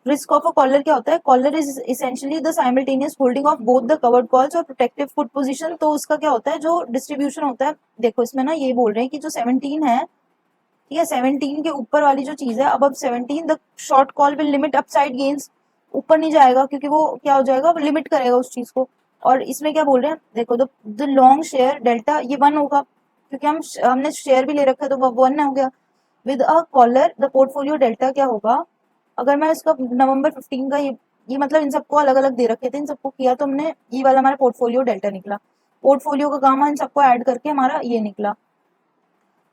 रिस्क ऑफ अ कॉलर क्या होता है, collar is essentially the simultaneous holding of both the covered calls और प्रोटेक्टिव पुट पोजीशन। तो उसका क्या होता है, जो डिस्ट्रीब्यूशन होता है, देखो इसमें ना ये बोल रहे हैं कि जो 17 है, ठीक है, 17 के ऊपर वाली जो चीज है, अब 17 the short call will limit upside gains, ऊपर नहीं जाएगा क्योंकि वो क्या हो जाएगा, वो लिमिट करेगा उस चीज को। और इसमें क्या बोल रहे हैं, देखो द लॉन्ग शेयर डेल्टा ये 1 होगा, क्योंकि हमने शेयर भी ले रखा है तो वो 1 हो गया। With a collar the portfolio delta क्या होगा, अगर मैं इसका नवंबर 15 का ये मतलब इन सबको अलग अलग दे रखे थे, इन सबको किया तो हमने ये वाला हमारा पोर्टफोलियो डेल्टा निकला, पोर्टफोलियो का काम इन सबको ऐड करके हमारा ये निकला।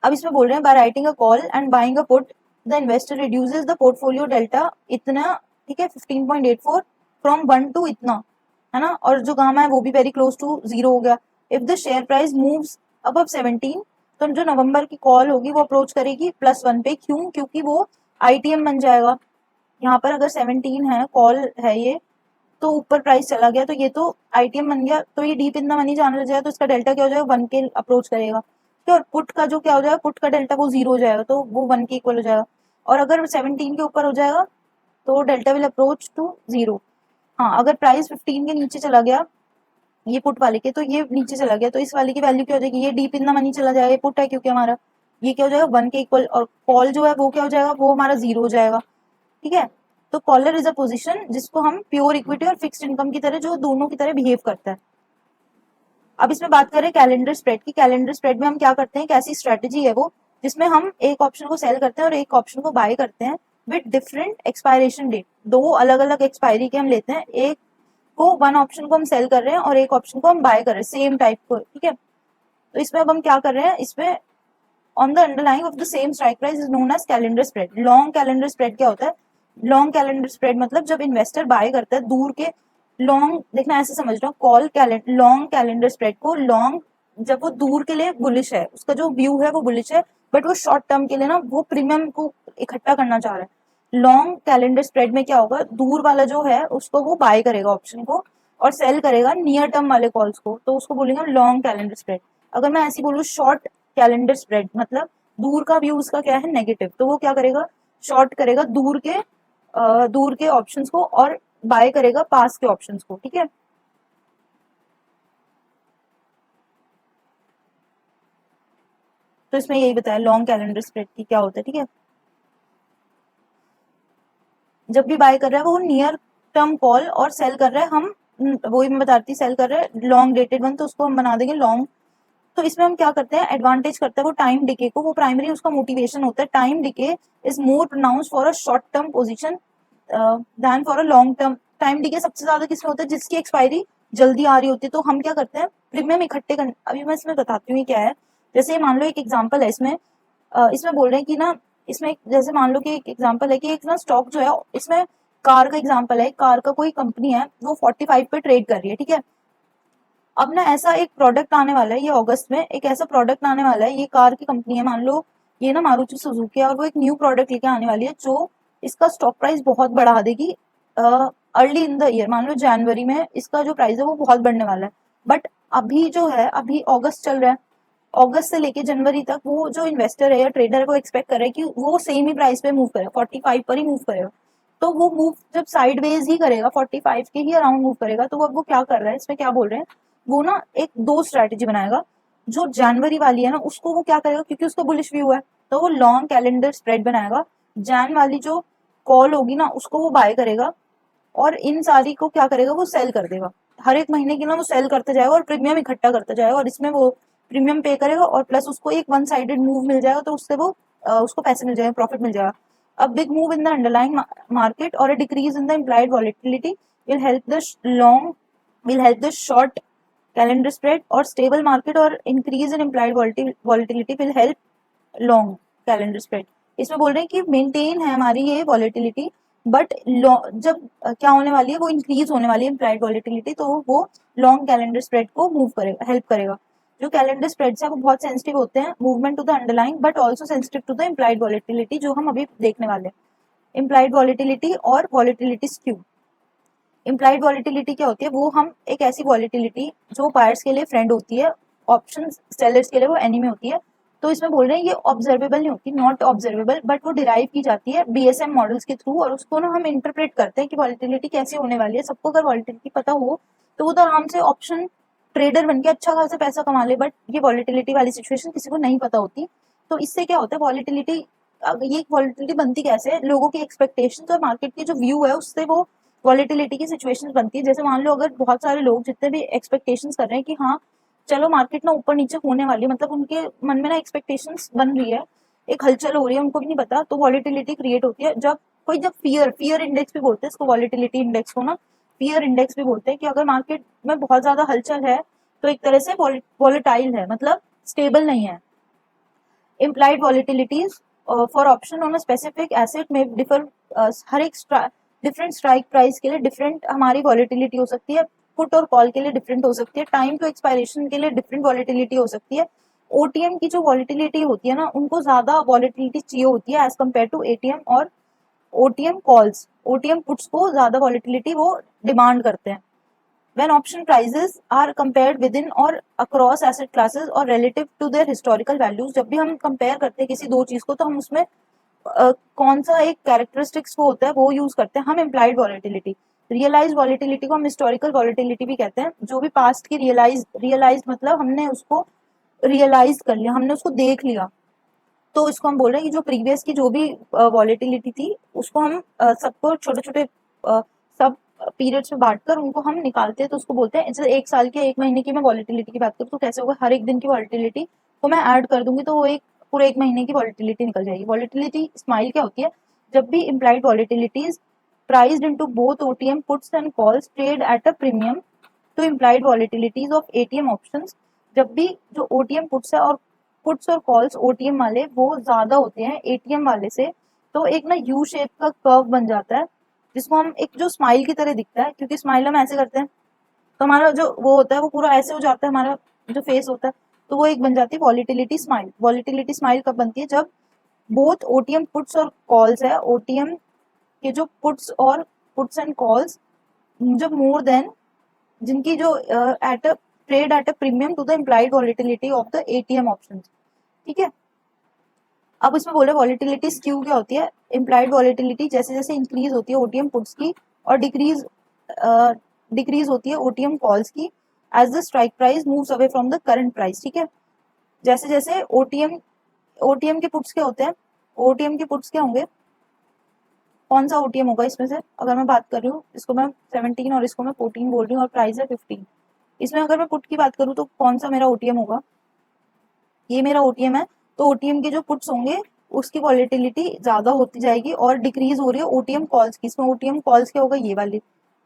अब इसमें बोल रहे हैं by writing a call and buying a put the investor reduces the portfolio delta इतना। ठीक है, 15.84 फ्रॉम 1 टू इतना, है ना, और जो गामा है वो भी वेरी क्लोज टू 0 हो गया। If the share price moves above 17, तो जो नवंबर की कॉल होगी वो अप्रोच करेगी +1 पे, क्यों, क्योंकि वो आईटीएम बन जाएगा। यहाँ पर अगर 17 है, कॉल है ये, तो ऊपर प्राइस चला गया तो ये तो आईटीएम बन गया, तो ये डीप इन द मनी जाने लग जाएगा, तो इसका डेल्टा क्या हो जाएगा, 1 के अप्रोच करेगा। तो और पुट का जो क्या हो जाएगा, पुट का डेल्टा वो 0 हो जाएगा, तो वो 1 के इक्वल हो जाएगा। और अगर 17 के ऊपर हो जाएगा तो डेल्टा विल अप्रोच टू 0। हाँ, अगर प्राइस 15 के नीचे चला गया ये पुट वाले के, तो ये नीचे चला गया, तो इस वाले की वैल्यू क्या हो जाएगी, ये डीप इन द मनी चला जाएगा, ये पुट है क्योंकि हमारा, ये क्या हो जाएगा 1 के इक्वल, और कॉल जो है वो क्या हो जाएगा, वो हमारा 0 हो जाएगा। ठीक है, तो कॉलर इज अ पोजीशन जिसको हम प्योर इक्विटी और फिक्स्ड इनकम की तरह, जो दोनों की तरह बिहेव करता है। अब इसमें बात करें कैलेंडर स्प्रेड की, कैलेंडर स्प्रेड में हम क्या करते हैं, कैसी स्ट्रेटेजी है वो, जिसमें हम एक ऑप्शन को सेल करते हैं और एक ऑप्शन को बाय करते हैं विद डिफरेंट एक्सपायरेशन डेट, दो अलग अलग एक्सपायरी के हम लेते हैं, एक को वन ऑप्शन को हम सेल कर रहे हैं और एक ऑप्शन को हम बाय कर रहे हैं सेम टाइप को। ठीक है, तो इसमें अब हम क्या कर रहे हैं, इसमें on the underlying of the same strike price is known as calendar spread. Long calendar spread क्या होता है, लॉन्ग कैलेंडर स्प्रेड मतलब जब इन्वेस्टर बाय करता है दूर के, लॉन्ग देखना ऐसे समझ रहा हूँ, call calendar long calendar spread को लॉन्ग जब वो दूर के लिए बुलिश है, उसका जो व्यू है वो बुलिश है, बट वो शॉर्ट टर्म के लिए ना वो प्रीमियम को इकट्ठा करना चाह रहा है। लॉन्ग कैलेंडर स्प्रेड में क्या होगा, दूर वाला जो है उसको वो बाय करेगा ऑप्शन को, और सेल करेगा नियर टर्म वाले कॉल्स को, तो उसको बोलेंगे लॉन्ग कैलेंडर स्प्रेड। अगर मैं ऐसी बोलूँ शॉर्ट कैलेंडर स्प्रेड, मतलब दूर का व्यू उसका क्या है, नेगेटिव, तो वो क्या करेगा, शॉर्ट करेगा दूर के ऑप्शंस को और बाय करेगा पास के ऑप्शंस को, ठीक है। तो इसमें यही बताया लॉन्ग कैलेंडर स्प्रेड की क्या होता है, ठीक है। जब भी बाय कर रहा है वो नियर टर्म कॉल और सेल कर रहा है, हम वही मैं बता रही थी, सेल कर रहा है लॉन्ग डेटेड वन, तो उसको हम बना देंगे लॉन्ग। तो इसमें हम क्या करते हैं, एडवांटेज करते हैं वो टाइम डिके को, वो प्राइमरी उसका मोटिवेशन होता है, time decay is more pronounce for a short term position than for a long term. Time decay सबसे ज्यादा किसमें होता है, जिसकी एक्सपायरी जल्दी आ रही होती है। तो हम क्या करते हैं, प्रीमियम इकट्ठे करने, अभी मैं इसमें बताती हूँ ये क्या है। जैसे मान लो एक एग्जाम्पल है इसमें, इसमें बोल रहे हैं कि ना, इसमें जैसे मान लो कि एक एग्जांपल है कि एक ना स्टॉक जो है, इसमें कार का एग्जांपल है, कार का कोई कंपनी है वो 45 पे ट्रेड कर रही है, ठीक है। अब ना ऐसा एक प्रोडक्ट आने वाला है, ये अगस्त में एक ऐसा प्रोडक्ट आने वाला है, ये कार की कंपनी है मान लो, ये ना मारुति सुजुकी है, और वो एक न्यू प्रोडक्ट लेके आने वाली है जो इसका स्टॉक प्राइस बहुत बढ़ा देगी। अर्ली इन द ईयर, मान लो जनवरी में इसका जो प्राइस है वो बहुत बढ़ने वाला है। बट अभी जो है, अभी अगस्त चल रहा है, अगस्त से लेके जनवरी तक वो जो इन्वेस्टर है या ट्रेडर है वो एक्सपेक्ट कर रहा है कि वो सेम ही प्राइस पे मूव करेगा, 45 पर ही मूव करेगा। तो वो मूव जब साइडवेज ही करेगा, 45 के ही अराउंड मूव करेगा, तो अब वो क्या कर रहा है, इसमें क्या बोल रहे हैं, वो ना एक दो स्ट्रैटेजी बनाएगा। जो जनवरी वाली है ना उसको वो क्या करेगा, क्योंकि उसका बुलिश व्यू है, तो वो लॉन्ग कैलेंडर स्प्रेड बनाएगा। जैन वाली जो कॉल होगी ना उसको वो बाय करेगा, और इन सारी को क्या करेगा, वो सेल कर देगा। हर एक महीने की ना वो सेल करते जाएगा और प्रीमियम इकट्ठा करता जाएगा, और इसमें वो प्रीमियम पे करेगा, और प्लस उसको एक वन साइडेड मूव मिल जाएगा, तो उससे वो उसको पैसे मिल जाएंगे, प्रॉफिट मिल जाएगा। A big move in the underlying market or a decrease in the implied volatility will help the long will help the short calendar spread, or stable market or increase in implied volatility will help long calendar spread. इसमें बोल रहे हैं कि maintain है हमारी ये volatility, but जब क्या होने वाली है, वो इंक्रीज होने वाली है इम्प्लाइड वॉलेटिलिटी, तो वो लॉन्ग कैलेंडर स्प्रेड को मूव करेगा, हेल्प करेगा। जो कैलेंडर स्प्रेड्स है वो बहुत सेंसिटिव होते हैं movement to the underlying, but also sensitive to the implied volatility, जो हम अभी देखने वाले हैं। इम्प्लाइड वॉलेटिलिटी और वॉलेटिलिटी स्क्यू। इम्प्लाइड वॉलेटिलिटी क्या होती है, वो हम एक ऐसी वॉलेटिलिटी जो बायर्स के लिए फ्रेंड होती है, ऑप्शन सेलर्स के लिए वो एनिमी होती है। तो इसमें बोल रहे हैं ये ऑब्जर्वेबल नहीं होती, नॉट ऑब्जर्वेबल, बट वो डिराइव की जाती है बीएसएम मॉडल्स के थ्रू, और उसको ना हम इंटरप्रेट करते हैं कि वॉलेटिलिटी कैसे होने वाली है। सबको अगर वॉलेटिलिटी पता हो तो वो तो आराम से ऑप्शन ट्रेडर बन के अच्छा खासा पैसा कमा ले, बट ये वॉलेटिलिटी वाली सिचुएशन किसी को नहीं पता होती। तो इससे क्या होता है, वॉलेटिलिटी, ये वॉलेटिलिटी बनती कैसे है, लोगों की एक्सपेक्टेशंस और मार्केट की जो व्यू है उससे वो वॉलेटिलिटी की सिचुएशन बनती है। जैसे मान लो अगर बहुत सारे लोग जितने भी एक्सपेक्टेशंस कर रहे हैं कि हाँ चलो मार्केट ना ऊपर नीचे होने वाली है, मतलब उनके मन में ना एक्सपेक्टेशंस बन रही है, एक हलचल हो रही है, उनको भी नहीं पता, तो वॉलेटिलिटी क्रिएट होती है। जब फियर फियर इंडेक्स भी बोलते हैं इसको, वॉलेटिलिटी इंडेक्स को ना फियर इंडेक्स भी बोलते हैं, कि अगर मार्केट में बहुत ज्यादा हलचल है तो एक तरह से वॉलेटाइल है, मतलब स्टेबल नहीं है। implied volatilities for option on a specific asset में differ, हर एक डिफरेंट स्ट्राइक प्राइस के लिए डिफरेंट हमारी वॉलेटिलिटी हो सकती है, पुट और कॉल के लिए डिफरेंट हो सकती है, टाइम टू एक्सपायरेशन के लिए डिफरेंट वॉलेटिलिटी हो सकती है। ओटीएम की जो वॉलेटिलिटी होती है ना उनको ज्यादा वॉलेटिलिटी चाहिए होती है एज कम्पेयर टू एटीएम और ओटीएम कॉल्स। ओटीएम पुट्स को ज्यादा वॉलेटिलिटी वो डिमांड करते हैं। when option prices are compared within or across asset classes or relative to their historical values, जब भी हम कंपेयर करते हैं किसी दो चीज को तो हम उसमें कौन सा एक कैरेक्टरिस्टिक्स को होता है वो यूज करते हैं हम, इम्प्लाइड वॉलेटिलिटी। रियलाइज वॉलेटिलिटी को हम हिस्टोरिकल वॉलेटिलिटी भी कहते हैं, जो भी पास्ट की रियलाइज मतलब हमने उसको रियलाइज कर लिया, हमने उसको देख लिया, तो इसको हम बोल रहे हैं कि जो प्रीवियस की जो भी वॉलेटिलिटी थी उसको हम सबको छोटे छोटे सब पीरियड्स में बांटकर उनको हम निकालते हैं, तो उसको बोलते हैं। जैसे एक साल के एक महीने की मैं वॉलेटिलिटी की बात करूँ तो कैसे होगा, हर एक दिन की वॉलेटिलिटी को मैं ऐड कर दूंगी तो वो एक पूरे एक महीने की वॉलेटिलिटी निकल जाएगी। वॉलेटिलिटी स्माइल क्या होती है, जब भी implied volatilities priced into both OTM puts and calls trade at a premium to implied volatilities of ATM options. जब भी जो ओटीएम पुट्स और कॉल्स ओटीएम वाले वो ज्यादा होते हैं एटीएम वाले से, तो एक ना यू शेप का कर्व बन जाता है, जिसको हम एक जो स्माइल की तरह दिखता है, क्योंकि स्माइल हम ऐसे करते हैं तो हमारा जो वो होता है वो पूरा ऐसे हो जाता है, हमारा जो फेस होता है तो वो एक बन जाती है वॉलिटिलिटी स्माइल। वॉलिटिलिटी स्माइल कब बनती है? जब बोथ ओटीएम पुट्स और कॉल्स है, ओटीएम के जो पुट्स एंड कॉल्स जब मोर देन जिनकी जो at a trade at a premium to the implied volatility of the ATM option. ठीक है, अब इसमें बोले वॉलिटिलिटी स्क्यू क्या होती है? इम्प्लाइड वॉलिटिलिटी जैसे जैसे इंक्रीज होती है ओटीएम पुट्स की और डिक्रीज होती है ओटीएम कॉल्स की as the strike price moves away from the current price. ठीक है, जैसे जैसे ओटीएम के पुट्स क्या होते हैं? ओटीएम के पुट्स क्या होंगे? कौन सा ओटीएम होगा इसमें से? अगर मैं बात कर रही हूँ, इसको मैं 17 और इसको मैं 14 बोल रही हूँ और प्राइस है 15, इसमें अगर मैं पुट की बात करूँ तो कौन सा मेरा ओटीएम होगा? ये मेरा ओटीएम है, तो ओटीएम के जो पुट्स होंगे उसकी वॉलिटिलिटी ज्यादा होती जाएगी और डिक्रीज हो रही है ओटीएम कॉल्स की। इसमें ओटीएम कॉल्स क्या होगा? ये वाली।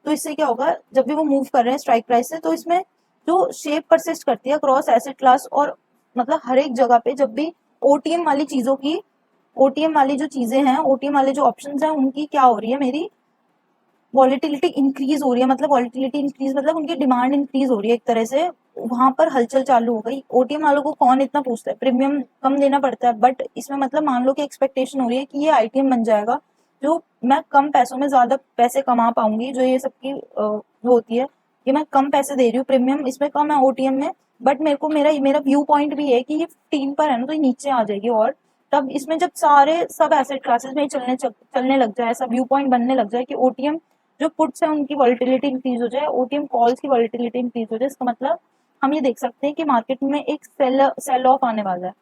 तो इससे क्या होगा? जब भी वो मूव कर रहे हैं स्ट्राइक प्राइस से, तो इसमें जो शेप परसिस्ट करती है अक्रॉस एसेट क्लास और मतलब हर एक जगह पे जब भी ओटीएम वाली चीजों की, ओटीएम वाली जो चीजें हैं, ओटीएम वाले जो ऑप्शंस हैं, उनकी क्या हो रही है? मेरी वॉलिटिलिटी इंक्रीज हो रही है। मतलब वॉलिटिलिटी इंक्रीज मतलब उनकी डिमांड इंक्रीज हो रही है एक तरह से, वहां पर हलचल चालू हो गई। ओटीएम वालों को कौन इतना पूछता है? प्रीमियम कम देना पड़ता है, बट इसमें मतलब मान लो कि एक्सपेक्टेशन हो रही है कि ये आईटीएम बन जाएगा जो मैं कम पैसों में ज्यादा पैसे कमा पाऊंगी, जो ये सबकी वो होती है कि मैं कम पैसे दे रही हूँ, प्रीमियम इसमें कम है ओटीएम में, बट मेरे को मेरा मेरा व्यू पॉइंट भी है कि ये 15 पर है ना, तो ये नीचे आ जाएगी। और तब इसमें जब सारे सब एसेट क्लासेस में चलने लग जाए, ऐसा व्यू पॉइंट बनने लग जाए कि ओटीएम जो पुट्स है उनकी वॉलिटिलिटी इंक्रीज हो जाए, ओटीएम कॉल्स की वॉलिटिलिटी इंक्रीज हो जाए, इसका मतलब हम ये देख सकते हैं कि मार्केट में एक सेल ऑफ आने वाला है,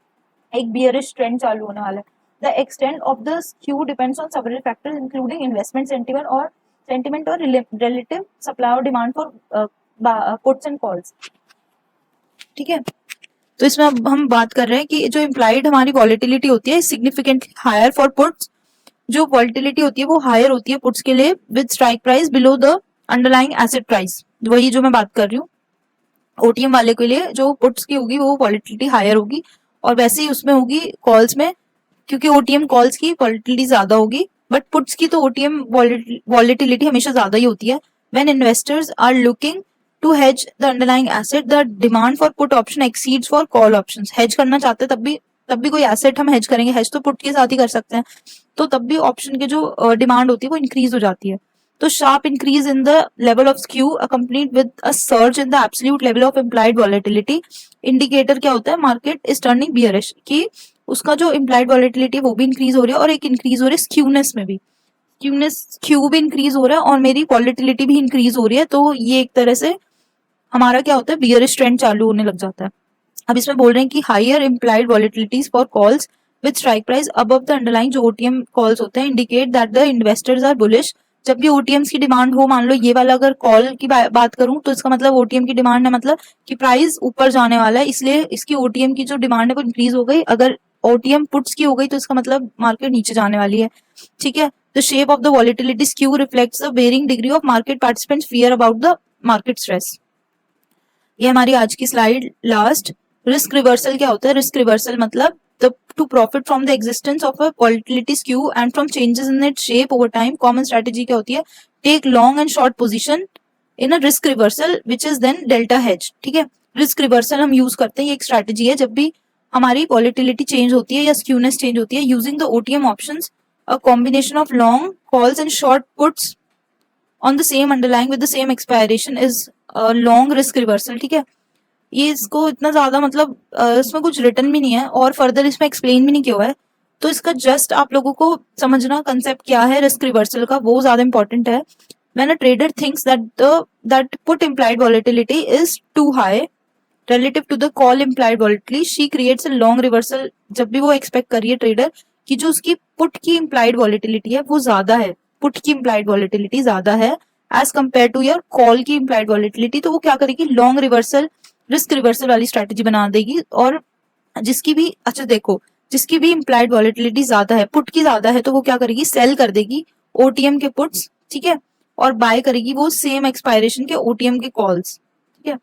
एक बियरिश ट्रेंड चालू होने वाला है। The extent of the skew depends on several factors including investment sentiment और रिलेटिव सप्लाई और demand for puts and calls. ठीक है, तो इसमें अब हम बात कर रहे हैं कि जो इम्प्लाइड हमारी वॉलिटिलिटी होती है सिग्निफिकेंटली हायर फॉर पुट्स, जो वॉलिटिलिटी होती है वो हायर होती है पुट्स के लिए with strike price below the underlying asset price. वही जो मैं बात कर रही हूँ, ओटीएम वाले के लिए जो पुट्स की होगी वो वॉलिटिलिटी हायर होगी, और वैसे ही उसमें होगी कॉल्स में, क्योंकि ओटीएम कॉल्स की वॉलिटिलिटी ज्यादा होगी, बट पुट्स की तो ओटीएम वॉलिटिलिटी हमेशा ज्यादा ही होती है। When investors are looking to hedge the underlying asset, the demand for put option exceeds for call option. Hedge करना चाहते हैं तब भी कोई एसेट हम हेज करेंगे, हेज तो पुट के साथ ही कर सकते हैं, तो तब भी ऑप्शन के जो डिमांड होती है वो इंक्रीज हो जाती है। तो sharp increase in the level of skew accompanied with a surge in the absolute level of implied volatility indicator क्या होता है? मार्केट इज टर्निंग बियरिश, कि उसका जो इम्प्लाइड वॉलिटिलिटी वो भी इंक्रीज हो रही है और एक इंक्रीज हो रही है स्क्यूनेस में भी, स्क्यू भी इंक्रीज हो रहा है और मेरी वॉलिटिलिटी भी इंक्रीज हो रही है। तो ये एक तरह से हमारा क्या होता है? बियरिश ट्रेंड चालू होने लग जाता है। अब इसमें बोल रहे हैं कि higher implied volatilities for calls with strike price above the underline, जो ओटीएम कॉल्स होते हैं indicate that the investors are bullish. जब भी ओटीएम्स की डिमांड हो, मान लो ये वाला अगर कॉल की बात करूं तो इसका मतलब ओटीएम की डिमांड है, मतलब कि प्राइस ऊपर जाने वाला है, इसलिए इसकी ओटीएम की जो डिमांड है वो इंक्रीज हो गई। अगर ओटीएम पुट्स की हो गई तो इसका मतलब मार्केट नीचे जाने वाली है। ठीक है, the shape of the volatility skew reflects the varying degree of market participants fear about the market stress. ये हमारी आज की स्लाइड लास्ट। रिस्क रिवर्सल क्या होता है? रिस्क रिवर्सल मतलब to profit from the existence of a volatility skew and from changes in its shape over time. Common strategy क्या होती है? Take long and short position in a risk reversal which is then delta hedge. ठीक है, risk reversal हम use करते हैं, ये एक स्ट्रेटेजी है जब भी हमारी वॉलिटिलिटी चेंज होती है या स्क्यूनेस चेंज होती है, using the OTM options, a combination of long calls and short puts on the same underlying with the same expiration is long risk reversal. ठीक है, ये इसको इतना ज्यादा मतलब इसमें कुछ रिटर्न भी नहीं है और फर्दर इसमें एक्सप्लेन भी नहीं किया हुआ है, तो इसका जस्ट आप लोगों को समझना कंसेप्ट क्या है रिस्क रिवर्सल का, वो ज्यादा इंपॉर्टेंट है। When a trader thinks that put implied volatility is too high relative to the call implied volatility, she creates a long reversal। जब भी वो एक्सपेक्ट करिए ट्रेडर कि जो उसकी पुट की इम्प्लाइड वॉलिटिलिटी है वो ज्यादा है, पुट की इम्प्लाइड वॉलिटिलिटी ज्यादा है as compare to your call की इम्प्लाइड वॉलिटिलिटी, तो वो क्या करेगी? लॉन्ग रिवर्सल, रिस्क रिवर्सल वाली स्ट्रेटेजी बना देगी। और जिसकी भी, अच्छा देखो, जिसकी भी इम्प्लाइड वॉलिटिलिटी ज्यादा है, पुट की ज्यादा है, तो वो क्या करेगी? सेल कर देगी ओटीएम के पुट्स। ठीक है, और बाय करेगी वो सेम एक्सपायरेशन के ओटीएम के कॉल्स। ठीक है,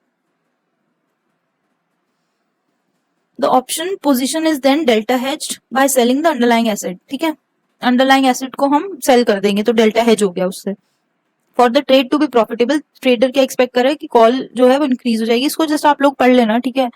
the option position is then delta hedged by selling the underlying asset। ठीक है, अंडरलाइंग एसेट को हम सेल कर देंगे तो डेल्टा हेज हो गया उससे। For the trade to be profitable, trader क्या एक्सपेक्ट कर रहा है कि कॉल जो है वो इंक्रीज हो जाएगी। इसको जस्ट आप लोग पढ़ लेना। ठीक है,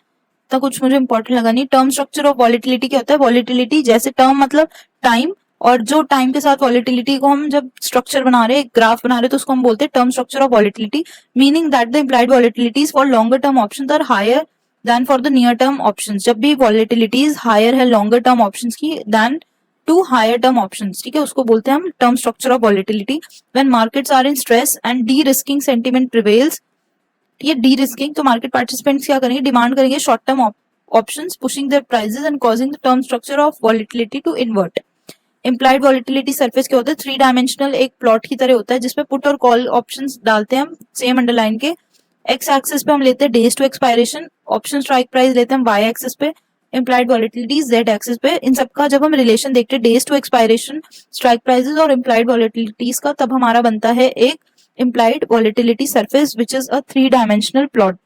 इतना कुछ मुझे इंपॉर्टेंट लगा नहीं। टर्म स्ट्रक्चर ऑफ वॉलेटिलिटी क्या होता है? वॉलेटिलिटी जैसे टर्म मतलब टाइम, और जो टाइम के साथ वॉलेटिलिटी को हम जब स्ट्रक्चर बना रहे हैं, ग्राफ बना रहे हैं, तो उसको हम बोलते हैं term structure of volatility, meaning that the implied volatilities for longer term options are higher than for the near term options. जब भी वॉलेटिलिटीज हायर है लॉन्गर टर्म ऑप्शंस की than to higher term options, ठीक है, उसको बोलते हैं हम term structure of volatility. When markets are in stress and derisking sentiment prevails, ये डी रिस्किंग, तो मार्केट पार्टिसिपेंट्स क्या करेंगे? डिमांड करेंगे short term options, pushing their prices and causing the term structure of volatility to invert. Implied volatility surface क्या होता है? Three dimensional एक plot की तरह होता है जिसपे पुट और कॉल ऑप्शंस डालते हैं हम सेम अंडरलाइन के। एक्स एक्सिस पे हम लेते हैं days to expiration, option strike price लेते हैं वाई एक्सिस पे, इम्प्लाइड वॉलेटिलिटी जेड एक्सिस पे। इन सबका जब हम रिलेशन देखते हैं days to expiration, strike prices और इम्प्लाइड वॉलेटिलिटीज का, तब हमारा बनता है एक implied volatility surface which is a three dimensional plot.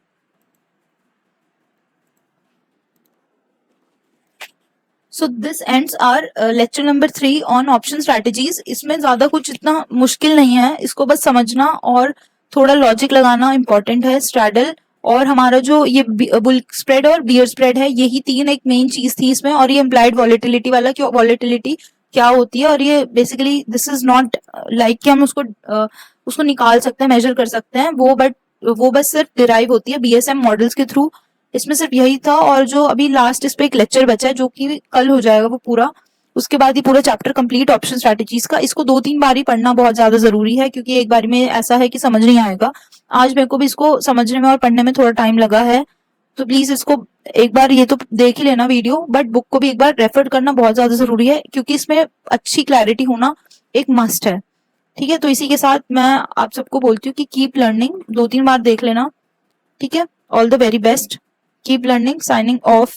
So this ends our lecture number 3 on option strategies. इसमें ज्यादा कुछ इतना मुश्किल नहीं है, इसको बस समझना और थोड़ा लॉजिक लगाना इंपॉर्टेंट है। स्ट्रैडल और हमारा जो ये बुल स्प्रेड और बियर स्प्रेड है, यही तीन एक मेन चीज थी इसमें। और ये इम्प्लाइड वॉलेटिलिटी वाला कि वॉलेटिलिटी क्या होती है, और ये basically this is not like कि हम उसको निकाल सकते हैं, मेजर कर सकते हैं वो बस सिर्फ डिराइव होती है बीएसएम मॉडल्स के थ्रू। इसमें सिर्फ यही था। और जो अभी लास्ट इस पे एक लेक्चर बचा है जो कि कल हो जाएगा वो पूरा, उसके बाद ही पूरा चैप्टर कंप्लीट ऑप्शन स्ट्रैटेजीज का। इसको 2-3 बार ही पढ़ना बहुत ज्यादा जरूरी है, क्योंकि एक बार में ऐसा है कि समझ नहीं आएगा। आज मेरे को भी इसको समझने में और पढ़ने में थोड़ा टाइम लगा है, तो प्लीज इसको एक बार ये तो देख ही लेना वीडियो, बट बुक को भी एक बार रेफर करना बहुत ज्यादा जरूरी है, क्योंकि इसमें अच्छी क्लैरिटी होना एक मस्ट है। ठीक है, तो इसी के साथ मैं आप सबको बोलती हूँ कि कीप लर्निंग, 2-3 बार देख लेना। ठीक है, all the very best, keep learning, signing off.